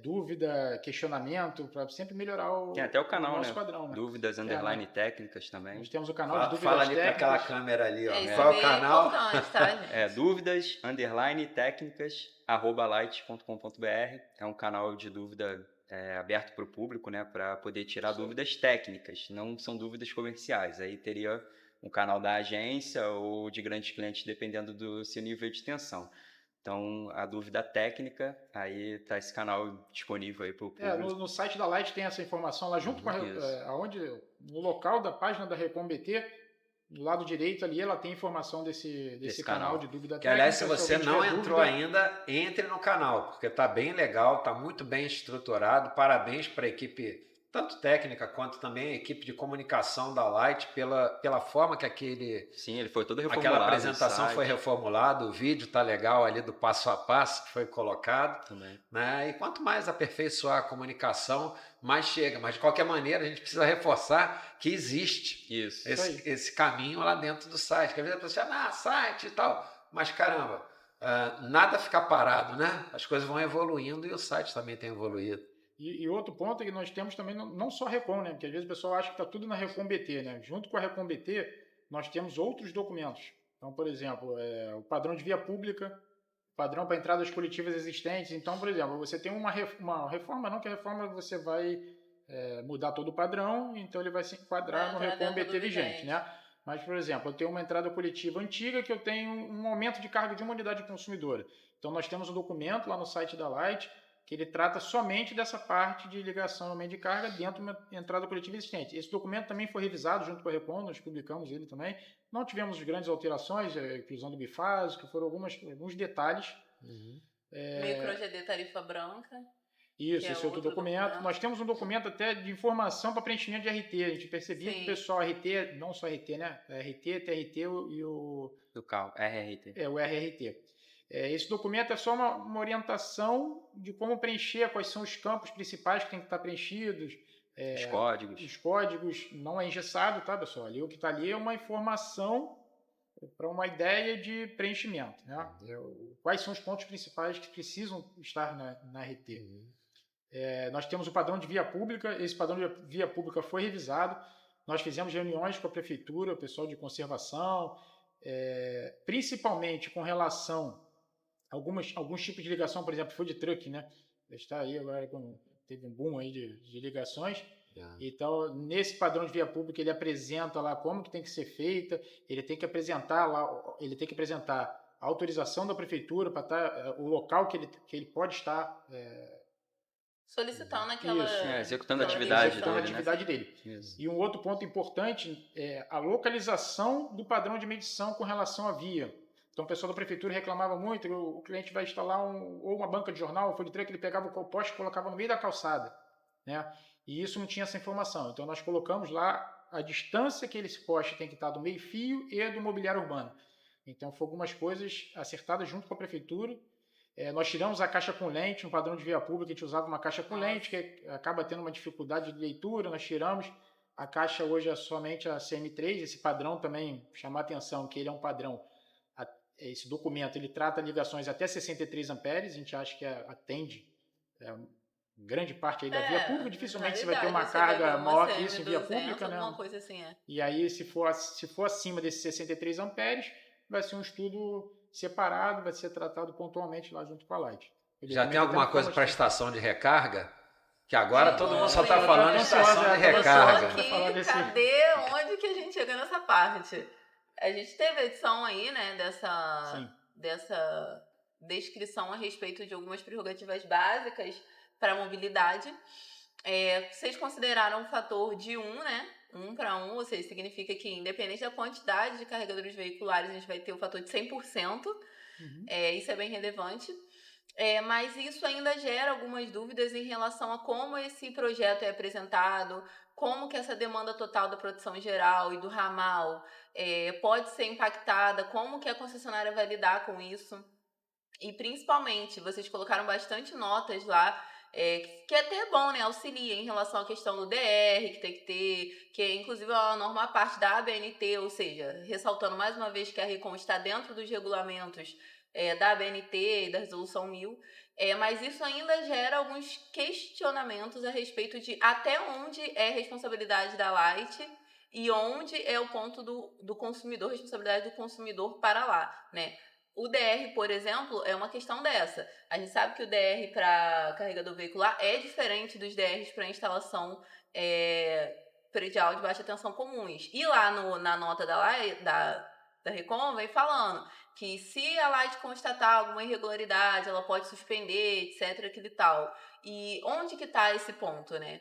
dúvida, questionamento, para sempre melhorar Tem até o canal, nosso né? padrão, né? Dúvidas _, técnicas também. Nós temos o canal de dúvidas Fala ali para técnicas. aquela câmera ali, ó. Isso Qual é o é canal? importante, tá, gente? Dúvidas _ técnicas @light.com.br. É um canal de dúvida aberto para o público, né? Para poder tirar dúvidas técnicas, não são dúvidas comerciais. Aí teria um canal da agência ou de grandes clientes, dependendo do seu nível de tensão. Então, a dúvida técnica, aí está esse canal disponível aí para o público. No site da Light tem essa informação lá junto com no local da página da Recom BT, do lado direito ali, ela tem informação desse canal de dúvida técnica. Aliás, se você não entrou ainda, entre no canal, porque está bem legal, está muito bem estruturado. Parabéns para a equipe, tanto técnica quanto também a equipe de comunicação da Light, pela forma que Sim, ele foi todo reformulado. Aquela apresentação foi reformulada, o vídeo está legal ali do passo a passo que foi colocado. Também. Né? E quanto mais aperfeiçoar a comunicação, mais chega. Mas, de qualquer maneira, a gente precisa reforçar que existe esse caminho lá dentro do site. Que às vezes a pessoa site e tal. Mas, caramba, nada fica parado, né? As coisas vão evoluindo e o site também tem evoluído. E outro ponto é que nós temos também, não só a Recom, né? Porque às vezes o pessoal acha que está tudo na Recom BT, né? Junto com a Recom BT, nós temos outros documentos. Então, por exemplo, o padrão de via pública, padrão para entradas coletivas existentes. Então, por exemplo, você tem uma reforma, não que a reforma você vai mudar todo o padrão, então ele vai se enquadrar no Recom BT vigente, né? Mas, por exemplo, eu tenho uma entrada coletiva antiga que eu tenho um aumento de carga de uma unidade consumidora. Então, nós temos um documento lá no site da Light que ele trata somente dessa parte de ligação aumento de carga dentro de uma entrada coletiva existente. Esse documento também foi revisado junto com a Recom, nós publicamos ele também. Não tivemos grandes alterações, inclusão do bifásico, foram alguns detalhes. Micro-GD tarifa branca. Isso, esse outro documento. Nós temos um documento até de informação para preenchimento de RT. A gente percebia que o pessoal RT, não só RT, né? RT, TRT e o CAL, RRT. O RRT. Esse documento é só uma orientação de como preencher, quais são os campos principais que tem que estar preenchidos. Os códigos. Os códigos, não é engessado, tá, pessoal? Ali, o que está ali é uma informação para uma ideia de preenchimento, né? Quais são os pontos principais que precisam estar na RT. Nós temos o padrão de via pública, esse padrão de via pública foi revisado, nós fizemos reuniões com a prefeitura, o pessoal de conservação, principalmente com relação a alguns tipos de ligação, por exemplo, food truck, né? Está aí agora, teve um boom aí de ligações. Então, nesse padrão de via pública, ele apresenta lá como que tem que ser feita, ele tem que apresentar a autorização da prefeitura para estar o local que ele pode estar solicitando aquela... executando a atividade dele. E um outro ponto importante é a localização do padrão de medição com relação à via. Então, o pessoal da prefeitura reclamava muito, o cliente vai instalar ou uma banca de jornal, ou food truck, ele pegava o poste e colocava no meio da calçada, né? E isso não tinha essa informação. Então, nós colocamos lá a distância que esse poste tem que estar do meio-fio e do mobiliário urbano. Então, foram algumas coisas acertadas junto com a prefeitura. Nós tiramos a caixa com lente, no padrão de via pública, a gente usava uma caixa com lente, que acaba tendo uma dificuldade de leitura, nós tiramos. A caixa hoje é somente a CM3, esse padrão também, chamar a atenção que ele é um padrão esse documento ele trata ligações até 63 amperes, a gente acha que atende grande parte aí da via pública, dificilmente você vai ter uma carga maior que isso em via pública, né? Coisa assim, E aí, se for acima desses 63 amperes, vai ser um estudo separado, vai ser tratado pontualmente lá junto com a Light. Já tem alguma coisa para estação de recarga? Que agora todo mundo só está falando de estação de recarga. Cadê? Onde que a gente chega nessa parte? A gente teve a edição aí, né, dessa descrição a respeito de algumas prerrogativas básicas para a mobilidade. Vocês consideraram um fator de 1, né? 1 para 1, ou seja, significa que independente da quantidade de carregadores veiculares, a gente vai ter o fator de 100%. Isso é bem relevante. Mas isso ainda gera algumas dúvidas em relação a como esse projeto é apresentado, como que essa demanda total da produção geral e do ramal pode ser impactada, como que a concessionária vai lidar com isso. E principalmente, vocês colocaram bastante notas lá, que é até bom, né? Auxilia em relação à questão do DR, que tem que ter, que é inclusive uma norma à parte da ABNT, ou seja, ressaltando mais uma vez que a RECOM está dentro dos regulamentos da ABNT e da Resolução 1000, mas isso ainda gera alguns questionamentos a respeito de até onde é responsabilidade da Light e onde é o ponto do consumidor, responsabilidade do consumidor para lá, né? O DR, por exemplo, é uma questão dessa. A gente sabe que o DR para carregador veicular é diferente dos DRs para instalação predial de baixa tensão comuns. E lá na nota da RECOM vem falando que se a Light constatar alguma irregularidade, ela pode suspender, etc, aquilo e tal. E onde que está esse ponto, né?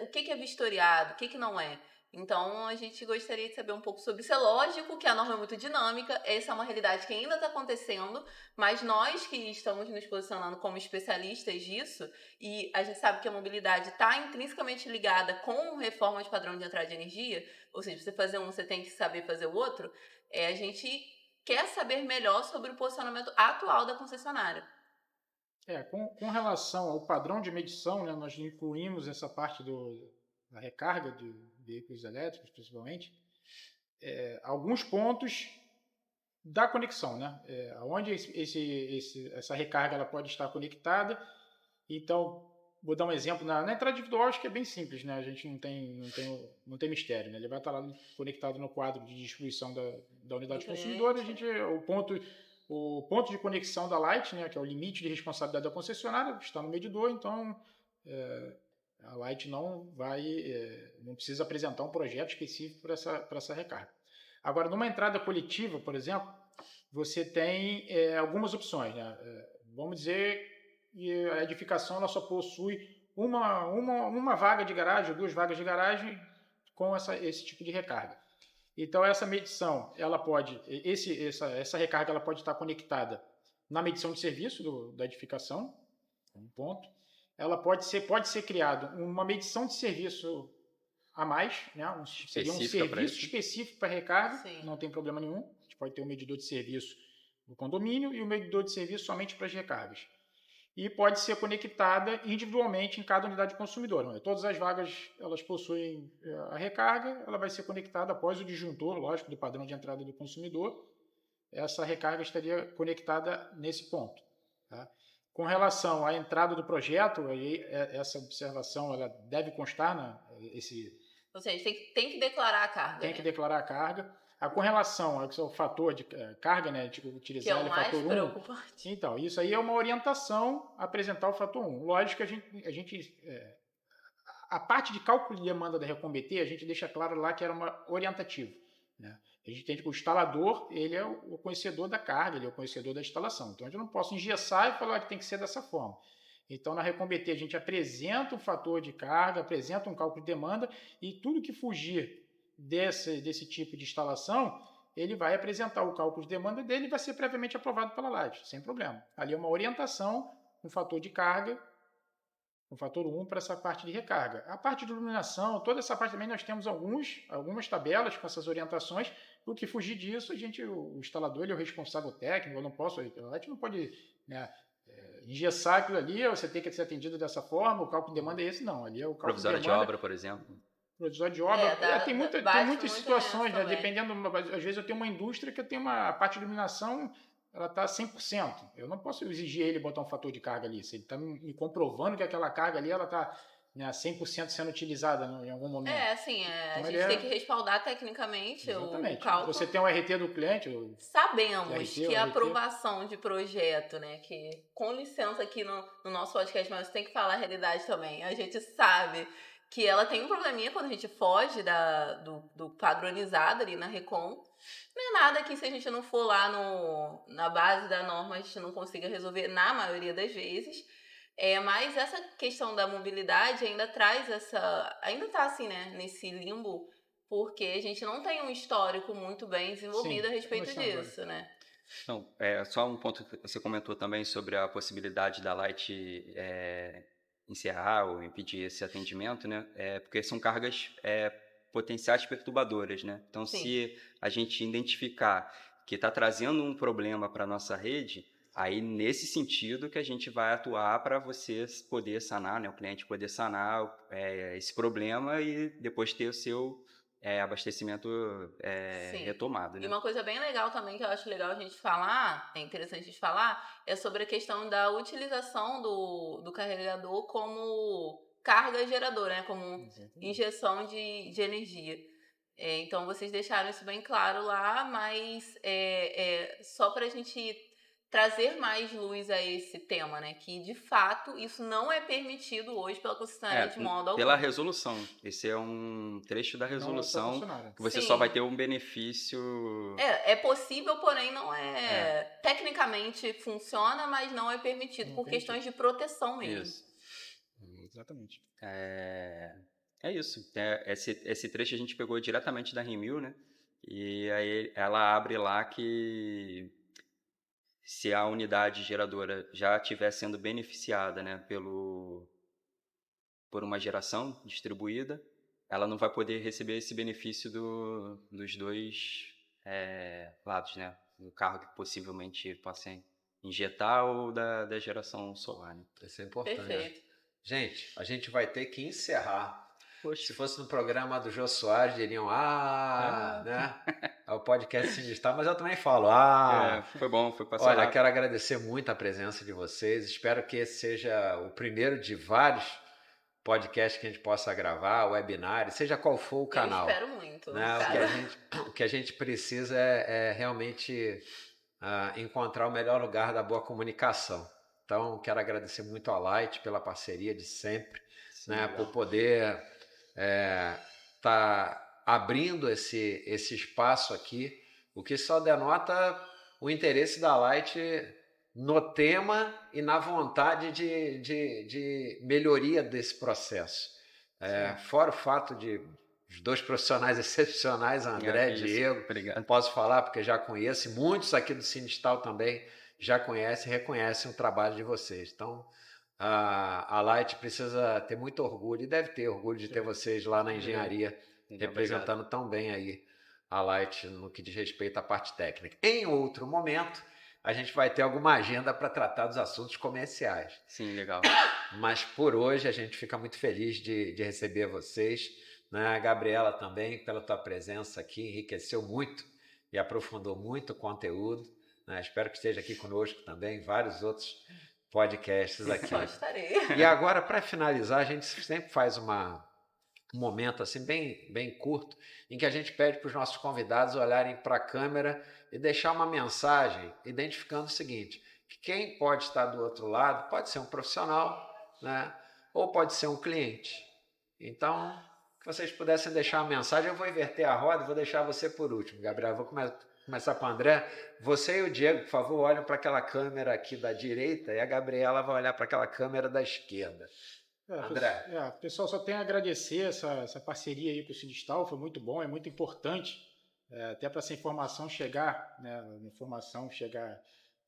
O que é vistoriado, o que não é? Então, a gente gostaria de saber um pouco sobre isso. É lógico que a norma é muito dinâmica, essa é uma realidade que ainda está acontecendo, mas nós que estamos nos posicionando como especialistas disso, e a gente sabe que a mobilidade está intrinsecamente ligada com reforma de padrão de entrada de energia, ou seja, você fazer um, você tem que saber fazer o outro, a gente quer saber melhor sobre o posicionamento atual da concessionária. Com relação ao padrão de medição, né, nós incluímos essa parte da recarga de veículos elétricos, principalmente, alguns pontos da conexão, né? Onde essa recarga ela pode estar conectada. Então, vou dar um exemplo. Na entrada individual, acho que é bem simples, né? A gente não tem mistério, né? Ele vai estar lá conectado no quadro de distribuição da unidade consumidora. O ponto de conexão da Light, né, que é o limite de responsabilidade da concessionária, está no medidor, então a Light não precisa apresentar um projeto específico para essa recarga. Agora, numa entrada coletiva, por exemplo, você tem algumas opções, né? Vamos dizer que a edificação ela só possui uma vaga de garagem, 2 vagas de garagem com esse tipo de recarga. Então, essa medição, ela pode, essa recarga ela pode estar conectada na medição de serviço da edificação, um ponto. Ela pode ser criado uma medição de serviço a mais, né? Seria um serviço específico para recarga. Sim. Não tem problema nenhum. A gente pode ter um medidor de serviço no condomínio e um medidor de serviço somente para as recargas. E pode ser conectada individualmente em cada unidade consumidora. Todas as vagas elas possuem a recarga, ela vai ser conectada após o disjuntor, lógico, do padrão de entrada do consumidor. Essa recarga estaria conectada nesse ponto. Tá? Com relação à entrada do projeto, essa observação ela deve constar ou seja, tem que declarar a carga. Tem que declarar a carga. Com relação ao fator de carga, né, de utilizar o fator 1. Preocupante. Então, isso aí é uma orientação a apresentar o fator 1. Lógico que a parte de cálculo de demanda da RECOM BT, a gente deixa claro lá que era uma orientativa. Né? A gente tem que o instalador, ele é o conhecedor da carga, ele é o conhecedor da instalação. Então, eu não posso engessar e falar que tem que ser dessa forma. Então, na RECOM BT, a gente apresenta um fator de carga, apresenta um cálculo de demanda e tudo que fugir desse tipo de instalação, ele vai apresentar o cálculo de demanda dele e vai ser previamente aprovado pela Light, sem problema. Ali é uma orientação, um fator de carga, um fator 1 para essa parte de recarga. A parte de iluminação, toda essa parte também nós temos algumas tabelas com essas orientações. O que fugir disso, o instalador ele é o responsável técnico, a Light não pode engessar aquilo ali, você tem que ser atendido dessa forma, o cálculo de demanda é esse, não. Ali é o cálculo provisória de obra, por exemplo. Previsão de obra. Tem muitas situações, né? também. Dependendo, às vezes eu tenho uma indústria que eu tenho a parte de iluminação, ela está 100%. Eu não posso exigir ele botar um fator de carga ali. Se ele está me comprovando que aquela carga ali ela está, né, 100% sendo utilizada em algum momento. Assim, Então, a gente tem que respaldar tecnicamente o cálculo. Você tem o RT do cliente. Sabemos que a aprovação de projeto, né, que, com licença aqui no nosso podcast, mas você tem que falar a realidade também. A gente sabe que ela tem um probleminha quando a gente foge do padronizado ali na Recon. Não é nada que, se a gente não for lá na base da norma, a gente não consiga resolver na maioria das vezes. Mas essa questão da mobilidade ainda traz ainda tá assim, né, nesse limbo, porque a gente não tem um histórico muito bem desenvolvido a respeito disso, né? Não, só um ponto que você comentou também sobre a possibilidade da Light encerrar ou impedir esse atendimento, né? Porque são cargas potenciais perturbadoras, né? Então, Sim. Se a gente identificar que está trazendo um problema para a nossa rede, aí nesse sentido que a gente vai atuar para você poder sanar, né? O cliente poder sanar esse problema e depois ter o seu abastecimento retomado, né? E uma coisa bem legal também que eu acho legal a gente falar, é interessante a gente falar, é sobre a questão da utilização do carregador como carga geradora, né? Como injeção de energia. Então vocês deixaram isso bem claro lá, mas só para a gente trazer mais luz a esse tema, né? Que, de fato, isso não é permitido hoje pela concessionária de modo algum. Pela resolução. Esse é um trecho da resolução que você Sim. só vai ter um benefício... É possível, porém não tecnicamente funciona, mas não é permitido por questões de proteção mesmo. Isso. Exatamente. É isso. Esse trecho a gente pegou diretamente da Rimil, né? E aí ela abre lá que se a unidade geradora já estiver sendo beneficiada, né, por uma geração distribuída, ela não vai poder receber esse benefício dos dois lados, né? Do carro que possivelmente possa injetar ou da geração solar, né? Isso é importante. Perfeito. Gente, a gente vai ter que encerrar. Poxa. Se fosse no programa do Jô Soares, diriam, né? É o podcast Sinistral, mas eu também falo, Foi bom, foi passar Olha, lá. quero agradecer muito a presença de vocês. Espero que esse seja o primeiro de vários podcasts que a gente possa gravar, webinários, seja qual for o canal. Eu espero muito. Né? O que a gente precisa é realmente encontrar o melhor lugar da boa comunicação. Então, quero agradecer muito a Light pela parceria de sempre, né? Por poder tá abrindo esse espaço aqui, o que só denota o interesse da Light no tema e na vontade de melhoria desse processo. Fora o fato de os dois profissionais excepcionais, André e Diego, obrigado. Posso falar porque já conheço, e muitos aqui do Sinistal também já conhecem e reconhecem o trabalho de vocês. Então, a Light precisa ter muito orgulho, e deve ter orgulho de ter vocês lá na engenharia, representando tão bem aí a Light no que diz respeito à parte técnica. Em outro momento, a gente vai ter alguma agenda para tratar dos assuntos comerciais. Sim, legal. Mas por hoje a gente fica muito feliz de receber vocês, né? A Gabriela também, pela tua presença aqui, enriqueceu muito e aprofundou muito o conteúdo, né? Espero que esteja aqui conosco também, vários outros podcasts aqui. Só estarei. E agora, para finalizar, a gente sempre faz um momento assim bem curto, em que a gente pede para os nossos convidados olharem para a câmera e deixar uma mensagem identificando o seguinte, que quem pode estar do outro lado pode ser um profissional, né? Ou pode ser um cliente. Então, que vocês pudessem deixar uma mensagem, eu vou inverter a roda e vou deixar você por último, Gabriel. Vou começar com o André. Você e o Diego, por favor, olhem para aquela câmera aqui da direita e a Gabriela vai olhar para aquela câmera da esquerda. André. Pessoal, só tenho a agradecer essa parceria aí com o Sinistal, foi muito bom, é muito importante, até para essa informação chegar, né,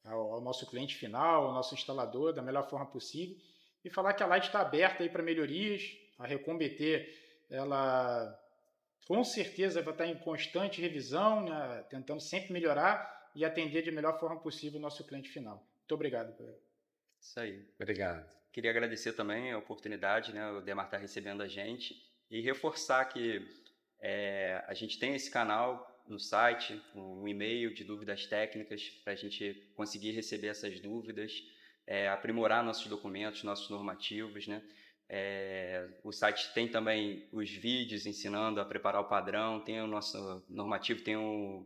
ao nosso cliente final, ao nosso instalador, da melhor forma possível, e falar que a Light está aberta aí para melhorias, a Recon BT, ela com certeza vai estar em constante revisão, né, tentando sempre melhorar e atender de melhor forma possível o nosso cliente final. Muito obrigado. Isso aí. Obrigado. Queria agradecer também a oportunidade, né? O Demar está recebendo a gente E reforçar que a gente tem esse canal no site, um e-mail de dúvidas técnicas para a gente conseguir receber essas dúvidas, aprimorar nossos documentos, nossos normativos, né? O site tem também os vídeos ensinando a preparar o padrão, tem o nosso normativo,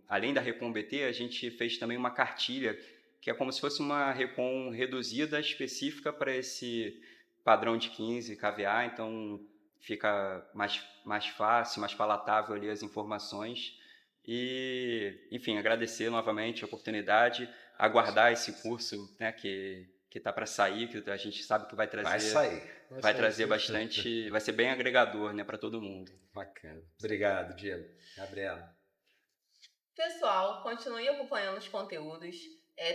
além da Recon BT, a gente fez também uma cartilha, que é como se fosse uma Recon reduzida específica para esse padrão de 15 kVA, então fica mais fácil, mais palatável ali as informações. E, enfim, agradecer novamente a oportunidade, aguardar esse curso, né, que está para sair, que a gente sabe que vai trazer, vai trazer bastante, vai ser bem agregador, né, para todo mundo. Bacana. Obrigado, Diego. Gabriela. Pessoal, continue acompanhando os conteúdos.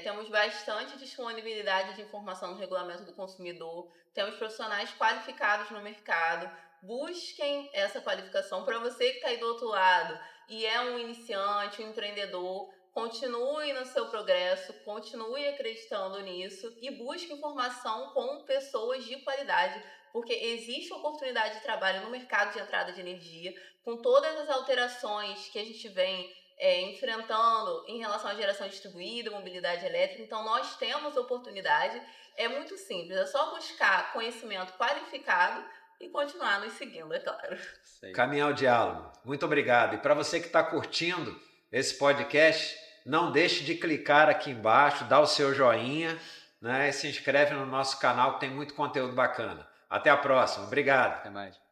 Temos bastante disponibilidade de informação no regulamento do consumidor. Temos profissionais qualificados no mercado. Busquem essa qualificação. Para você que está aí do outro lado e é um iniciante, um empreendedor, continue no seu progresso, continue acreditando nisso e busque informação com pessoas de qualidade, porque existe oportunidade de trabalho no mercado de entrada de energia, com todas as alterações que a gente vem enfrentando em relação à geração distribuída, mobilidade elétrica. Então, nós temos oportunidade. É muito simples, é só buscar conhecimento qualificado e continuar nos seguindo, é claro. Caminhar o diálogo. Muito obrigado. E para você que está curtindo esse podcast, não deixe de clicar aqui embaixo, dar o seu joinha, né, e se inscreve no nosso canal que tem muito conteúdo bacana. Até a próxima. Obrigado. Até mais.